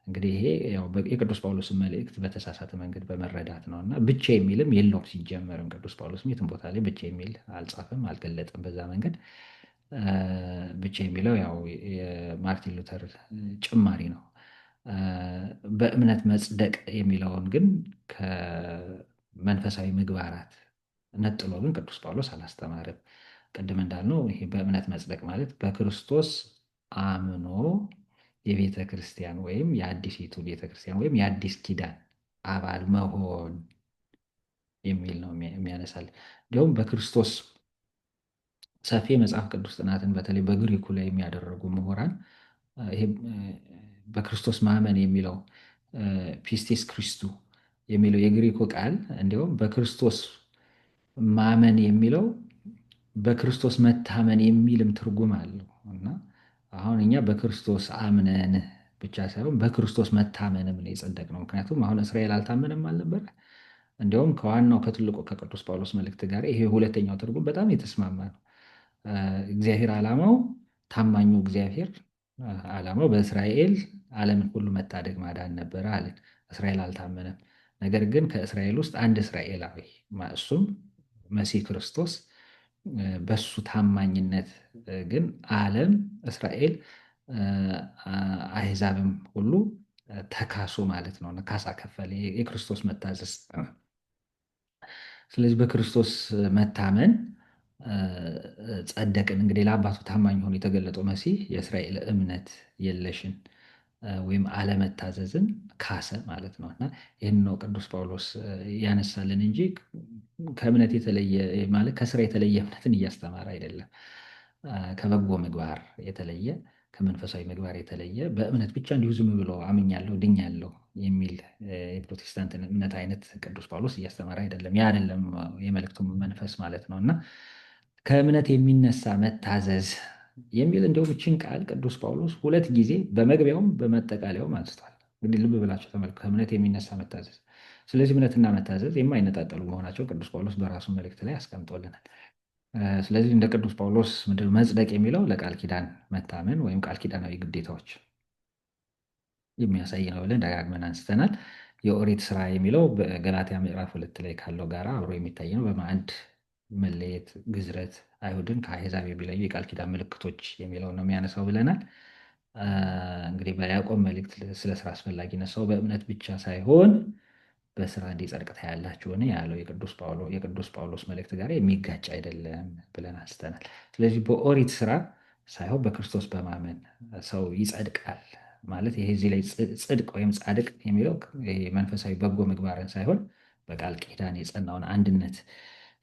እንግዲህ ይሄ ያው የቅዱስ ጳውሎስን መልእክት በተሳሳተ መንገድ በመረዳት ነው እና ብቻ የሚልም የለውም ሲጀመርም ቅዱስ ጳውሎስም የትም ቦታ ላይ ብቻ የሚል አልጻፈም አልገለጠም። በዛ መንገድ ብቻ የሚለው ያው የማርቲን ሉተር ጭማሪ ነው። በእምነት መጽደቅ የሚለውን ግን ከመንፈሳዊ ምግባራት ነጥሎ ግን ቅዱስ ጳውሎስ አላስተማርም። ቅድም እንዳልነው ይሄ በእምነት መጽደቅ ማለት በክርስቶስ አምኖ የቤተ ክርስቲያን ወይም የአዲሲቱ ቤተ ክርስቲያን ወይም የአዲስ ኪዳን አባል መሆን የሚል ነው የሚያነሳል። እንዲሁም በክርስቶስ ሰፊ መጽሐፍ ቅዱስ ጥናትን በተለይ በግሪኩ ላይ የሚያደረጉ ምሁራን ይሄ በክርስቶስ ማመን የሚለው ፒስቴስ ክሪስቱ የሚለው የግሪኩ ቃል እንዲሁም በክርስቶስ ማመን የሚለው በክርስቶስ መታመን የሚልም ትርጉም አለው እና አሁን እኛ በክርስቶስ አምነን ብቻ ሳይሆን በክርስቶስ መታመንም ነው የጸደቅነው። ምክንያቱም አሁን እስራኤል አልታመንም አልነበረ። እንዲያውም ከዋናው ከትልቁ ከቅዱስ ጳውሎስ መልእክት ጋር ይሄ ሁለተኛው ትርጉም በጣም የተስማማ ነው። እግዚአብሔር ዓላማው ታማኙ እግዚአብሔር ዓላማው በእስራኤል ዓለምን ሁሉ መታደግ ማዳን ነበረ አለን። እስራኤል አልታመነም። ነገር ግን ከእስራኤል ውስጥ አንድ እስራኤላዊ እሱም መሲህ ክርስቶስ በሱ ታማኝነት ግን ዓለም እስራኤል አሕዛብም ሁሉ ተካሱ ማለት ነው። ካሳ ከፈለ። የክርስቶስ መታዘዝ ስለዚህ በክርስቶስ መታመን ጸደቅን። እንግዲህ ለአባቱ ታማኝ ሆኖ የተገለጠው መሲህ የእስራኤል እምነት የለሽን ወይም አለመታዘዝን ካሰ ማለት ነው። እና ይህን ነው ቅዱስ ጳውሎስ ያነሳልን እንጂ ከእምነት የተለየ ማለት ከስራ የተለየ እምነትን እያስተማረ አይደለም። ከበጎ ምግባር የተለየ ከመንፈሳዊ ምግባር የተለየ በእምነት ብቻ እንዲሁ ዝም ብሎ አምኛለሁ ድኛለሁ የሚል የፕሮቴስታንት እምነት አይነት ቅዱስ ጳውሎስ እያስተማረ አይደለም። ያ አይደለም የመልእክቱ መንፈስ ማለት ነው። እና ከእምነት የሚነሳ መታዘዝ የሚል እንዲሁም ይህችን ቃል ቅዱስ ጳውሎስ ሁለት ጊዜ በመግቢያውም በመጠቃለያውም አንስቷል። እንግዲህ ልብ ብላችሁ ተመልከቱ። ከእምነት የሚነሳ መታዘዝ። ስለዚህ እምነትና መታዘዝ የማይነጣጠሉ መሆናቸው ቅዱስ ጳውሎስ በራሱ መልእክት ላይ አስቀምጦልናል። ስለዚህ እንደ ቅዱስ ጳውሎስ ምንድን ነው መጽደቅ የሚለው ለቃል ኪዳን መታመን ወይም ቃል ኪዳናዊ ግዴታዎች የሚያሳይ ነው ብለን ደጋግመን አንስተናል። የኦሪት ስራ የሚለው በገላትያ ምዕራፍ 2 ላይ ካለው ጋር አብሮ የሚታይ ነው። በማዕድ መለየት፣ ግዝረት፣ አይሁድን ከአሕዛብ የሚለዩ የቃል ኪዳን ምልክቶች የሚለው ነው የሚያነሳው ብለናል። እንግዲህ በያዕቆብ መልእክት ስለ ስራ አስፈላጊነት ሰው በእምነት ብቻ ሳይሆን በስራ እንዲጸድቅ ታያላችሁን ያለው የቅዱስ ጳውሎስ መልእክት ጋር የሚጋጭ አይደለም ብለን አንስተናል። ስለዚህ በኦሪት ስራ ሳይሆን በክርስቶስ በማመን ሰው ይጸድቃል ማለት ይሄ እዚህ ላይ ጽድቅ ወይም ጻድቅ የሚለው መንፈሳዊ በጎ ምግባርን ሳይሆን በቃል ኪዳን የጸናውን አንድነት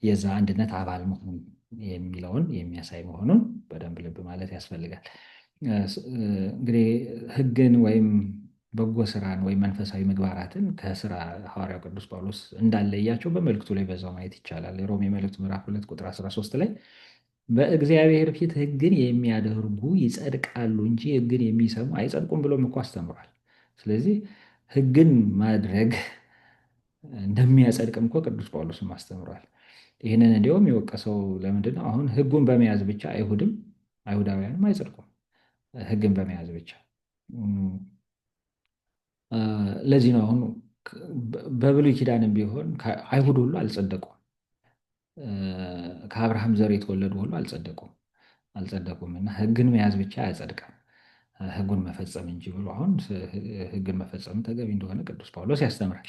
የዛ አንድነት አባል መሆኑን የሚለውን የሚያሳይ መሆኑን በደንብ ልብ ማለት ያስፈልጋል። እንግዲህ ሕግን ወይም በጎ ስራን ወይም መንፈሳዊ ምግባራትን ከስራ ሐዋርያው ቅዱስ ጳውሎስ እንዳለያቸው በመልእክቱ ላይ በዛው ማየት ይቻላል። የሮሜ መልእክቱ ምዕራፍ 2 ቁጥር 13 ላይ በእግዚአብሔር ፊት ሕግን የሚያደርጉ ይጸድቃሉ እንጂ ሕግን የሚሰሙ አይጸድቁም ብሎም እኮ አስተምሯል። ስለዚህ ሕግን ማድረግ እንደሚያጸድቅም እኮ ቅዱስ ጳውሎስም አስተምሯል። ይህንን እንዲሁም የወቀሰው ለምንድን ነው? አሁን ሕጉን በመያዝ ብቻ አይሁዳውያንም አይጸድቁም፣ ሕግን በመያዝ ብቻ። ለዚህ ነው አሁን በብሉይ ኪዳንም ቢሆን አይሁድ ሁሉ አልጸደቁም። ከአብርሃም ዘር የተወለዱ ሁሉ አልጸደቁም እና ሕግን መያዝ ብቻ አያጸድቅም፣ ሕጉን መፈጸም እንጂ ብሎ አሁን ሕግን መፈጸም ተገቢ እንደሆነ ቅዱስ ጳውሎስ ያስተምራል።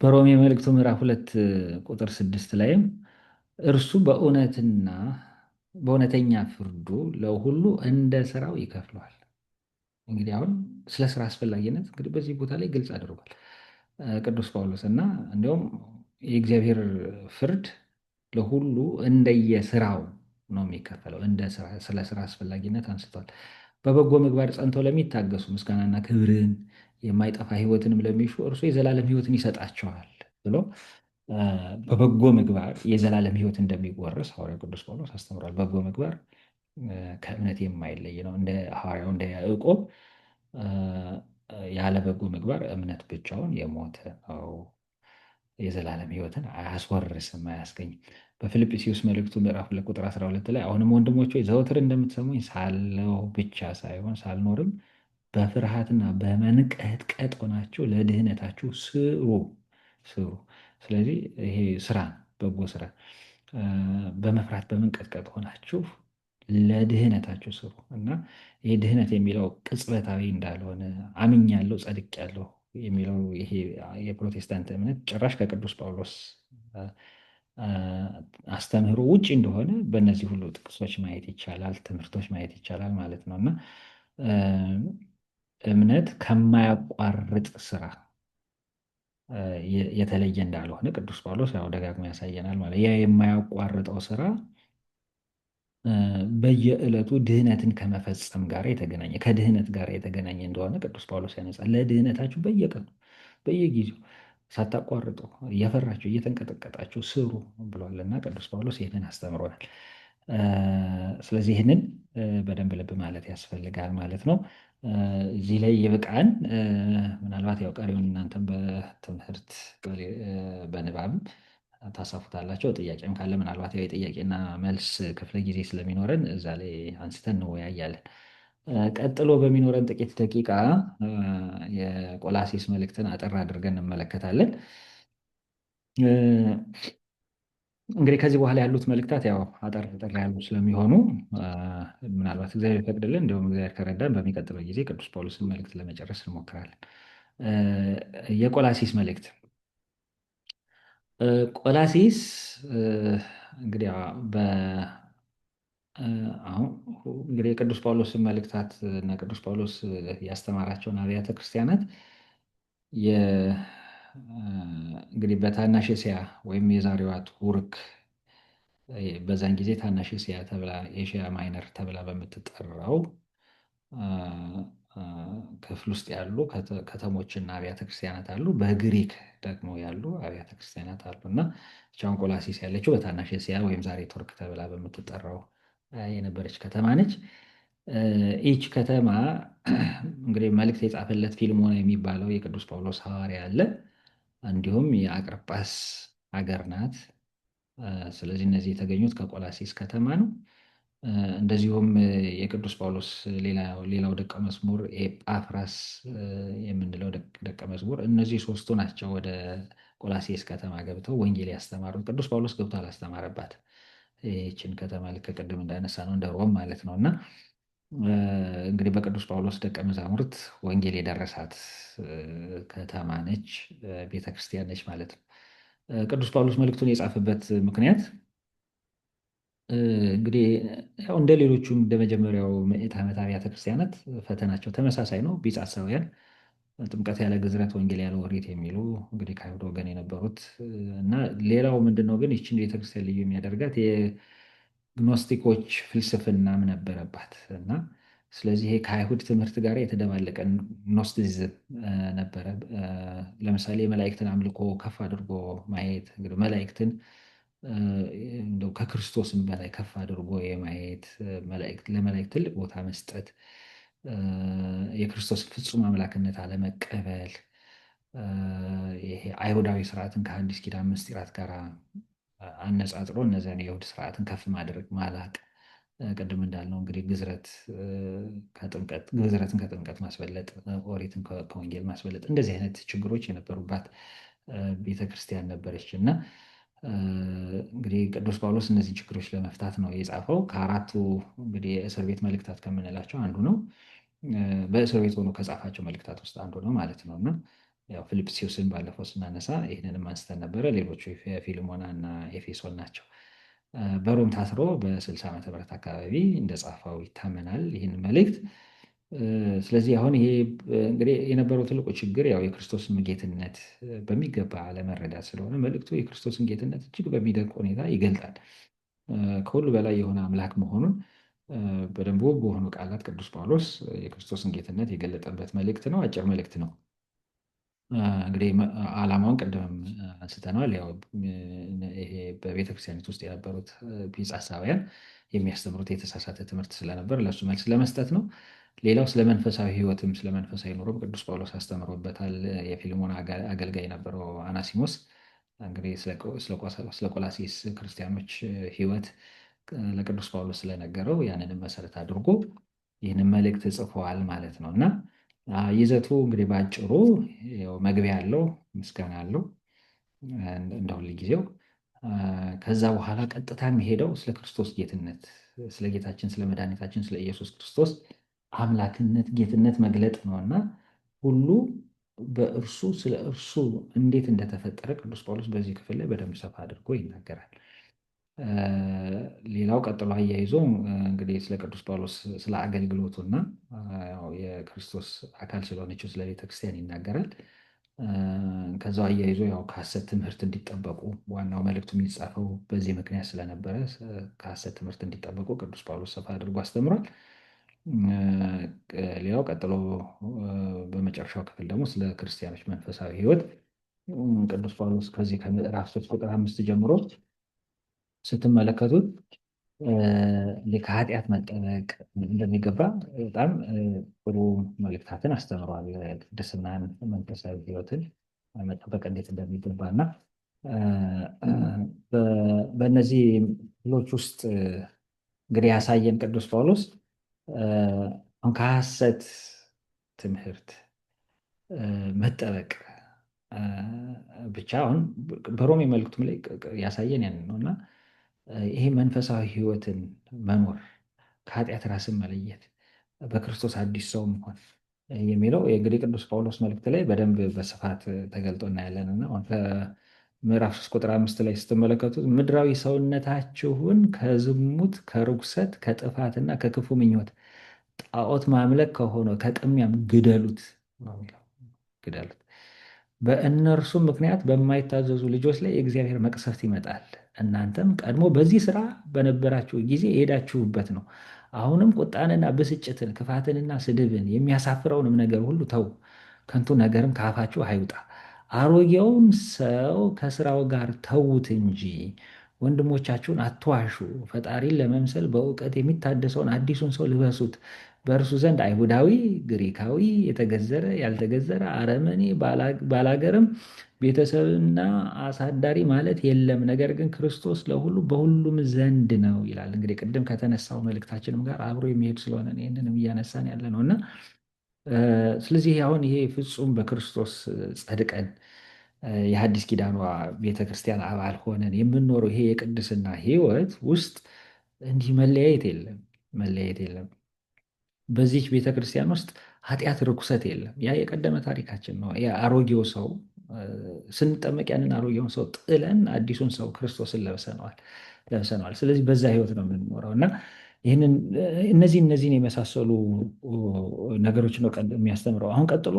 በሮሜ መልእክቱ ምዕራፍ 2 ቁጥር 6 ላይም እርሱ በእውነተኛ ፍርዱ ለሁሉ እንደ ስራው ይከፍለዋል። እንግዲህ አሁን ስለ ስራ አስፈላጊነት እንግዲህ በዚህ ቦታ ላይ ግልጽ አድርጓል ቅዱስ ጳውሎስ እና እንዲሁም የእግዚአብሔር ፍርድ ለሁሉ እንደየስራው ነው የሚከፈለው። ስለ ስራ አስፈላጊነት አንስቷል። በበጎ ምግባር ጸንተው ለሚታገሱ ምስጋናና ክብርን የማይጠፋ ሕይወትንም ለሚሹ እርሱ የዘላለም ሕይወትን ይሰጣቸዋል ብሎ በበጎ ምግባር የዘላለም ሕይወት እንደሚወረስ ሐዋርያው ቅዱስ ጳውሎስ አስተምሯል። በጎ ምግባር ከእምነት የማይለይ ነው። እንደ ሐዋርያው እንደ ያዕቆብ ያለ በጎ ምግባር እምነት ብቻውን የሞተ ነው፣ የዘላለም ሕይወትን አያስወርስም፣ አያስገኝም። በፊልጵስዩስ መልእክቱ ምዕራፍ 2 ቁጥር 12 ላይ አሁንም ወንድሞች ሆይ ዘወትር እንደምትሰሙኝ ሳለሁ ብቻ ሳይሆን ሳልኖርም በፍርሃትና በመንቀጥቀጥ ሆናችሁ ለድህነታችሁ ስሩ። ስለዚህ ይሄ ስራ በጎ ስራ በመፍራት በመንቀጥቀጥ ሆናችሁ ለድህነታችሁ ስሩ እና ይህ ድህነት የሚለው ቅጽበታዊ እንዳልሆነ አምኛለሁ፣ ጸድቄያለሁ የሚለው ይሄ የፕሮቴስታንት እምነት ጭራሽ ከቅዱስ ጳውሎስ አስተምህሮ ውጭ እንደሆነ በእነዚህ ሁሉ ጥቅሶች ማየት ይቻላል፣ ትምህርቶች ማየት ይቻላል ማለት ነው። እና እምነት ከማያቋርጥ ስራ የተለየ እንዳልሆነ ቅዱስ ጳውሎስ ያው ደጋግሞ ያሳየናል ማለት ያ የማያቋርጠው ስራ በየዕለቱ ድህነትን ከመፈጸም ጋር የተገናኘ ከድህነት ጋር የተገናኘ እንደሆነ ቅዱስ ጳውሎስ ያነጻል። ለድህነታችሁ በየቀኑ በየጊዜው ሳታቋርጡ እየፈራችሁ እየተንቀጠቀጣችሁ ስሩ ብሏልና ቅዱስ ጳውሎስ ይህንን አስተምሮናል። ስለዚህ ይህንን በደንብ ልብ ማለት ያስፈልጋል ማለት ነው። እዚህ ላይ ይብቃን። ምናልባት ያው ቀሪውን እናንተም በትምህርት በንባብም ታሳፉታላቸው። ጥያቄም ካለ ምናልባት ያው የጥያቄና መልስ ክፍለ ጊዜ ስለሚኖረን እዛ ላይ አንስተን እንወያያለን። ቀጥሎ በሚኖረን ጥቂት ደቂቃ የቆላሲስ መልእክትን አጠር አድርገን እንመለከታለን። እንግዲህ ከዚህ በኋላ ያሉት መልእክታት ያው አጠር አጠር ያሉ ስለሚሆኑ ምናልባት እግዚአብሔር ይፈቅድልን እንዲሁም እግዚአብሔር ከረዳን በሚቀጥለው ጊዜ ቅዱስ ጳውሎስን መልእክት ለመጨረስ እንሞክራለን። የቆላሲስ መልእክት ቆላሲስ እንግዲህ አሁን እንግዲህ የቅዱስ ጳውሎስን መልእክታት እና ቅዱስ ጳውሎስ ያስተማራቸውን አብያተ ክርስቲያናት እንግዲህ በታናሽ እስያ ወይም የዛሬዋ ቱርክ በዛን ጊዜ ታናሽ እስያ ተብላ ኤሽያ ማይነር ተብላ በምትጠራው ክፍል ውስጥ ያሉ ከተሞችና አብያተ ክርስቲያናት አሉ። በግሪክ ደግሞ ያሉ አብያተ ክርስቲያናት አሉ እና ቻውን ቆላሲስ ያለችው በታናሽ እስያ ወይም ዛሬ ቱርክ ተብላ በምትጠራው የነበረች ከተማ ነች። ይህች ከተማ እንግዲህ መልእክት የጻፈለት ፊልሞና የሚባለው የቅዱስ ጳውሎስ ሐዋርያ አለ። እንዲሁም የአቅርጳስ ሀገር ናት። ስለዚህ እነዚህ የተገኙት ከቆላሲስ ከተማ ነው። እንደዚሁም የቅዱስ ጳውሎስ ሌላው ደቀ መዝሙር ኤጳፍራስ የምንለው ደቀ መዝሙር፣ እነዚህ ሶስቱ ናቸው ወደ ቆላሲስ ከተማ ገብተው ወንጌል ያስተማሩት። ቅዱስ ጳውሎስ ገብቶ አላስተማረባት ይህችን ከተማ ልክ ቅድም እንዳነሳ ነው እንደ ሮም ማለት ነው። እና እንግዲህ በቅዱስ ጳውሎስ ደቀ መዛሙርት ወንጌል የደረሳት ከተማ ነች፣ ቤተክርስቲያን ነች ማለት ነው። ቅዱስ ጳውሎስ መልእክቱን የጻፈበት ምክንያት እንግዲህ ያው እንደ ሌሎቹም እንደ መጀመሪያው ምዕት ዓመት አብያተ ክርስቲያናት ፈተናቸው ተመሳሳይ ነው። ቢጸ ሐሳውያን፣ ጥምቀት ያለ ግዝረት፣ ወንጌል ያለ ኦሪት የሚሉ እንግዲህ ከአይሁድ ወገን የነበሩት እና ሌላው ምንድን ነው ግን ይችን ቤተክርስቲያን ልዩ የሚያደርጋት የግኖስቲኮች ፍልስፍናም ነበረባት እና ስለዚህ ይሄ ከአይሁድ ትምህርት ጋር የተደባለቀ ኖስቲሲዝም ነበረ። ለምሳሌ የመላእክትን አምልኮ ከፍ አድርጎ ማየት፣ እንግዲህ መላእክትን እንደው ከክርስቶስም በላይ ከፍ አድርጎ የማየት ለመላእክት ትልቅ ቦታ መስጠት፣ የክርስቶስ ፍጹም አምላክነት አለመቀበል፣ ይሄ አይሁዳዊ ስርዓትን ከአዲስ ኪዳን ምስጢራት ጋር አነጻጽሮ እነዚያን የይሁድ ስርዓትን ከፍ ማድረግ ማላቅ፣ ቅድም እንዳልነው እንግዲህ ግዝረትን ከጥምቀት ማስበለጥ፣ ኦሪትን ከወንጌል ማስበለጥ፣ እንደዚህ አይነት ችግሮች የነበሩባት ቤተክርስቲያን ነበረች እና እንግዲህ ቅዱስ ጳውሎስ እነዚህ ችግሮች ለመፍታት ነው የጻፈው። ከአራቱ እንግዲህ የእስር ቤት መልእክታት ከምንላቸው አንዱ ነው። በእስር ቤት ሆኖ ከጻፋቸው መልእክታት ውስጥ አንዱ ነው ማለት ነው እና ያው ፊልጵስዩስን ባለፈው ስናነሳ ይህንንም አንስተን ነበረ። ሌሎቹ ፊልሞና እና ኤፌሶን ናቸው። በሮም ታስሮ በ60 ዓመተ ምህረት አካባቢ እንደጻፈው ይታመናል ይህን መልእክት። ስለዚህ አሁን ይሄ እንግዲህ የነበረው ትልቁ ችግር ያው የክርስቶስን ጌትነት በሚገባ አለመረዳት ስለሆነ መልእክቱ የክርስቶስን ጌትነት እጅግ በሚደንቅ ሁኔታ ይገልጣል። ከሁሉ በላይ የሆነ አምላክ መሆኑን በደንብ ውብ በሆኑ ቃላት ቅዱስ ጳውሎስ የክርስቶስን ጌትነት የገለጠበት መልእክት ነው። አጭር መልእክት ነው። እንግዲህ ዓላማውን ቅድምም አንስተነዋል። ያው ይሄ በቤተክርስቲያኒት ውስጥ የነበሩት ቢጸ ሐሳውያን የሚያስተምሩት የተሳሳተ ትምህርት ስለነበር ለእሱ መልስ ለመስጠት ነው። ሌላው ስለ መንፈሳዊ ሕይወትም ስለ መንፈሳዊ ኑሮም ቅዱስ ጳውሎስ አስተምሮበታል። የፊልሞና አገልጋይ የነበረው አናሲሞስ እንግዲህ ስለ ቆላሲስ ክርስቲያኖች ሕይወት ለቅዱስ ጳውሎስ ስለነገረው ያንንም መሰረት አድርጎ ይህንን መልእክት ጽፏል ማለት ነው እና ይዘቱ እንግዲህ በአጭሩ መግቢያ አለው፣ ምስጋና አለው እንደ ሁል ጊዜው። ከዛ በኋላ ቀጥታ የሚሄደው ስለ ክርስቶስ ጌትነት፣ ስለ ጌታችን ስለ መድኃኒታችን ስለ ኢየሱስ ክርስቶስ አምላክነት ጌትነት መግለጥ ነው እና ሁሉ በእርሱ ስለ እርሱ እንዴት እንደተፈጠረ ቅዱስ ጳውሎስ በዚህ ክፍል ላይ በደንብ ሰፋ አድርጎ ይናገራል። ሌላው ቀጥሎ አያይዞ እንግዲህ ስለ ቅዱስ ጳውሎስ ስለ አገልግሎቱና የክርስቶስ አካል ስለሆነችው ስለ ቤተክርስቲያን ይናገራል። ከዛው አያይዞ ያው ከሐሰት ትምህርት እንዲጠበቁ፣ ዋናው መልእክቱ የሚጻፈው በዚህ ምክንያት ስለነበረ ከሐሰት ትምህርት እንዲጠበቁ ቅዱስ ጳውሎስ ሰፋ አድርጎ አስተምሯል። ሌላው ቀጥሎ በመጨረሻው ክፍል ደግሞ ስለ ክርስቲያኖች መንፈሳዊ ሕይወት ቅዱስ ጳውሎስ ከዚህ ከምዕራፍ 3 ቁጥር 5 ጀምሮ ስትመለከቱት ከኃጢአት መጠበቅ እንደሚገባ በጣም ጥሩ መልእክታትን አስተምሯል። ቅድስናን፣ መንፈሳዊ ሕይወትን መጠበቅ እንዴት እንደሚገባ እና በእነዚህ ክፍሎች ውስጥ እንግዲህ ያሳየን ቅዱስ ጳውሎስ አሁን ከሐሰት ትምህርት መጠበቅ ብቻ አሁን በሮሜ መልእክቱም ላይ ያሳየን ያንን ነው እና ይሄ መንፈሳዊ ሕይወትን መኖር፣ ከኃጢአት ራስን መለየት፣ በክርስቶስ አዲስ ሰው መሆን የሚለው እንግዲህ ቅዱስ ጳውሎስ መልእክት ላይ በደንብ በስፋት ተገልጦ እናያለን እና ምዕራፍ 3 ቁጥር 5 ላይ ስትመለከቱት ምድራዊ ሰውነታችሁን ከዝሙት፣ ከርኩሰት፣ ከጥፋትና ከክፉ ምኞት ጣዖት ማምለክ ከሆነው ከቅሚያም ግደሉት ነው የሚለው። ግደሉት። በእነርሱም ምክንያት በማይታዘዙ ልጆች ላይ የእግዚአብሔር መቅሰፍት ይመጣል። እናንተም ቀድሞ በዚህ ሥራ በነበራችሁ ጊዜ የሄዳችሁበት ነው። አሁንም ቁጣንና ብስጭትን፣ ክፋትንና ስድብን የሚያሳፍረውንም ነገር ሁሉ ተው፣ ከንቱ ነገርም ከአፋችሁ አይውጣ። አሮጌውን ሰው ከስራው ጋር ተዉት እንጂ ወንድሞቻችሁን አትዋሹ። ፈጣሪን ለመምሰል በእውቀት የሚታደሰውን አዲሱን ሰው ልበሱት። በእርሱ ዘንድ አይሁዳዊ፣ ግሪካዊ፣ የተገዘረ፣ ያልተገዘረ፣ አረመኔ፣ ባላገርም፣ ቤተሰብና አሳዳሪ ማለት የለም፣ ነገር ግን ክርስቶስ ለሁሉ በሁሉም ዘንድ ነው ይላል። እንግዲህ ቅድም ከተነሳው መልእክታችንም ጋር አብሮ የሚሄድ ስለሆነ ይህንንም እያነሳን ያለ ነው እና ስለዚህ አሁን ይሄ ፍጹም በክርስቶስ ጸድቀን የሐዲስ ኪዳኗ ቤተክርስቲያን አባል ሆነን የምንኖረው ይሄ የቅድስና ሕይወት ውስጥ እንዲህ መለያየት የለም፣ መለያየት የለም። በዚች ቤተክርስቲያን ውስጥ ኃጢአት፣ ርኩሰት የለም። ያ የቀደመ ታሪካችን ነው። የአሮጌው ሰው ስንጠመቅ ያንን አሮጌውን ሰው ጥለን አዲሱን ሰው ክርስቶስን ለብሰነዋል። ስለዚህ በዛ ሕይወት ነው የምንኖረው እና ይህንን እነዚህን የመሳሰሉ ነገሮች ነው የሚያስተምረው። አሁን ቀጥሎ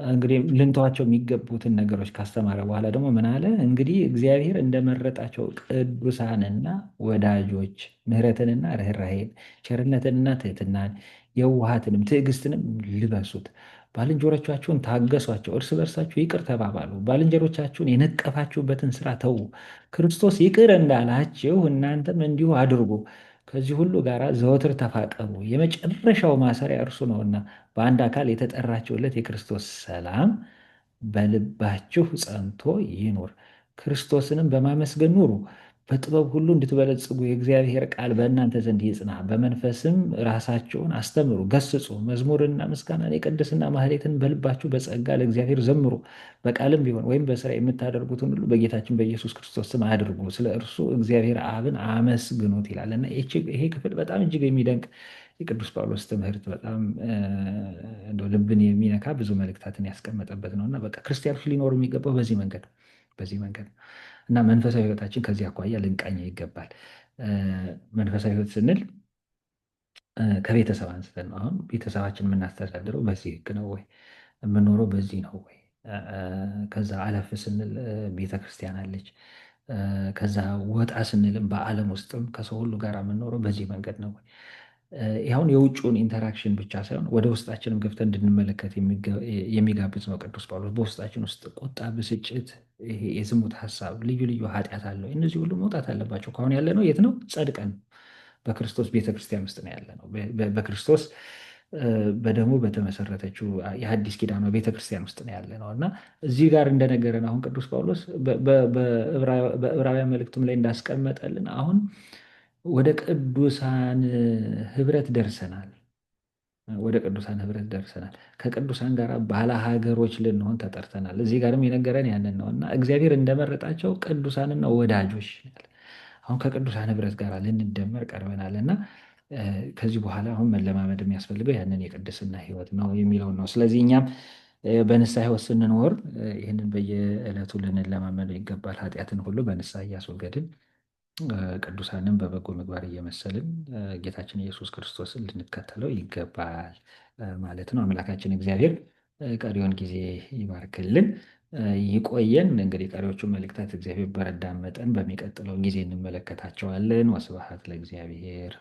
እንግዲህ ልንተዋቸው የሚገቡትን ነገሮች ካስተማረ በኋላ ደግሞ ምን አለ? እንግዲህ እግዚአብሔር እንደመረጣቸው ቅዱሳንና ወዳጆች ምሕረትንና ርኅራኄን፣ ቸርነትንና ትሕትናን፣ የዋሃትንም ትዕግስትንም ልበሱት። ባልንጀሮቻችሁን ታገሷቸው፣ እርስ በርሳችሁ ይቅር ተባባሉ። ባልንጀሮቻችሁን የነቀፋችሁበትን ስራ ተዉ፣ ክርስቶስ ይቅር እንዳላችሁ እናንተም እንዲሁ አድርጉ። ከዚህ ሁሉ ጋር ዘወትር ተፋቀሩ፣ የመጨረሻው ማሰሪያ እርሱ ነውና። በአንድ አካል የተጠራችሁለት የክርስቶስ ሰላም በልባችሁ ጸንቶ ይኑር። ክርስቶስንም በማመስገን ኑሩ። በጥበብ ሁሉ እንድትበለጽጉ የእግዚአብሔር ቃል በእናንተ ዘንድ ይጽና። በመንፈስም ራሳችሁን አስተምሩ፣ ገስጹ። መዝሙርንና ምስጋናን፣ የቅድስና ማህሌትን በልባችሁ በጸጋ ለእግዚአብሔር ዘምሩ። በቃልም ቢሆን ወይም በስራ የምታደርጉትን ሁሉ በጌታችን በኢየሱስ ክርስቶስ ስም አድርጉ፣ ስለ እርሱ እግዚአብሔር አብን አመስግኑት ይላል እና ይሄ ክፍል በጣም እጅግ የሚደንቅ የቅዱስ ጳውሎስ ትምህርት በጣም እንደው ልብን የሚነካ ብዙ መልእክታትን ያስቀመጠበት ነው እና በቃ ክርስቲያኖች ሊኖሩ የሚገባው በዚህ መንገድ ነው እና መንፈሳዊ ሕይወታችን ከዚህ አኳያ ልንቃኘው ይገባል። መንፈሳዊ ሕይወት ስንል ከቤተሰብ አንስተን ነው። አሁን ቤተሰባችን የምናስተዳድረው በዚህ ሕግ ነው ወይ? የምኖረው በዚህ ነው ወይ? ከዛ አለፍ ስንል ቤተክርስቲያን አለች። ከዛ ወጣ ስንልም በዓለም ውስጥም ከሰው ሁሉ ጋር የምንኖረው በዚህ መንገድ ነው ወይ? ይኸውን የውጭውን ኢንተራክሽን ብቻ ሳይሆን ወደ ውስጣችንም ገብተን እንድንመለከት የሚጋብዝ ነው ቅዱስ ጳውሎስ። በውስጣችን ውስጥ ቁጣ፣ ብስጭት፣ ይሄ የዝሙት ሀሳብ፣ ልዩ ልዩ ኃጢአት አለው። እነዚህ ሁሉ መውጣት አለባቸው። ከአሁን ያለ ነው የት ነው? ጸድቀን በክርስቶስ ቤተክርስቲያን ውስጥ ነው ያለ ነው። በክርስቶስ በደሙ በተመሰረተችው የሐዲስ ኪዳኗ ቤተክርስቲያን ውስጥ ነው ያለ ነው እና እዚህ ጋር እንደነገረን አሁን ቅዱስ ጳውሎስ በዕብራውያን መልእክቱም ላይ እንዳስቀመጠልን አሁን ወደ ቅዱሳን ህብረት ደርሰናል። ወደ ቅዱሳን ህብረት ደርሰናል። ከቅዱሳን ጋር ባለ ሀገሮች ልንሆን ተጠርተናል። እዚህ ጋርም የነገረን ያንን ነው እና እግዚአብሔር እንደመረጣቸው ቅዱሳንና ወዳጆች አሁን ከቅዱሳን ህብረት ጋር ልንደመር ቀርበናል እና ከዚህ በኋላ አሁን መለማመድ የሚያስፈልገው ያንን የቅድስና ህይወት ነው የሚለውን ነው። ስለዚህ እኛም በንስሐ ህይወት ስንኖር ይህንን በየዕለቱ ልንለማመደው ይገባል። ኃጢአትን ሁሉ በንስሐ እያስወገድን ቅዱሳንን በበጎ ምግባር እየመሰልን ጌታችን ኢየሱስ ክርስቶስን ልንከተለው ይገባል ማለት ነው። አምላካችን እግዚአብሔር ቀሪውን ጊዜ ይባርክልን፣ ይቆየን። እንግዲህ ቀሪዎቹ መልእክታት እግዚአብሔር በረዳን መጠን በሚቀጥለው ጊዜ እንመለከታቸዋለን። ወስብሐት ለእግዚአብሔር።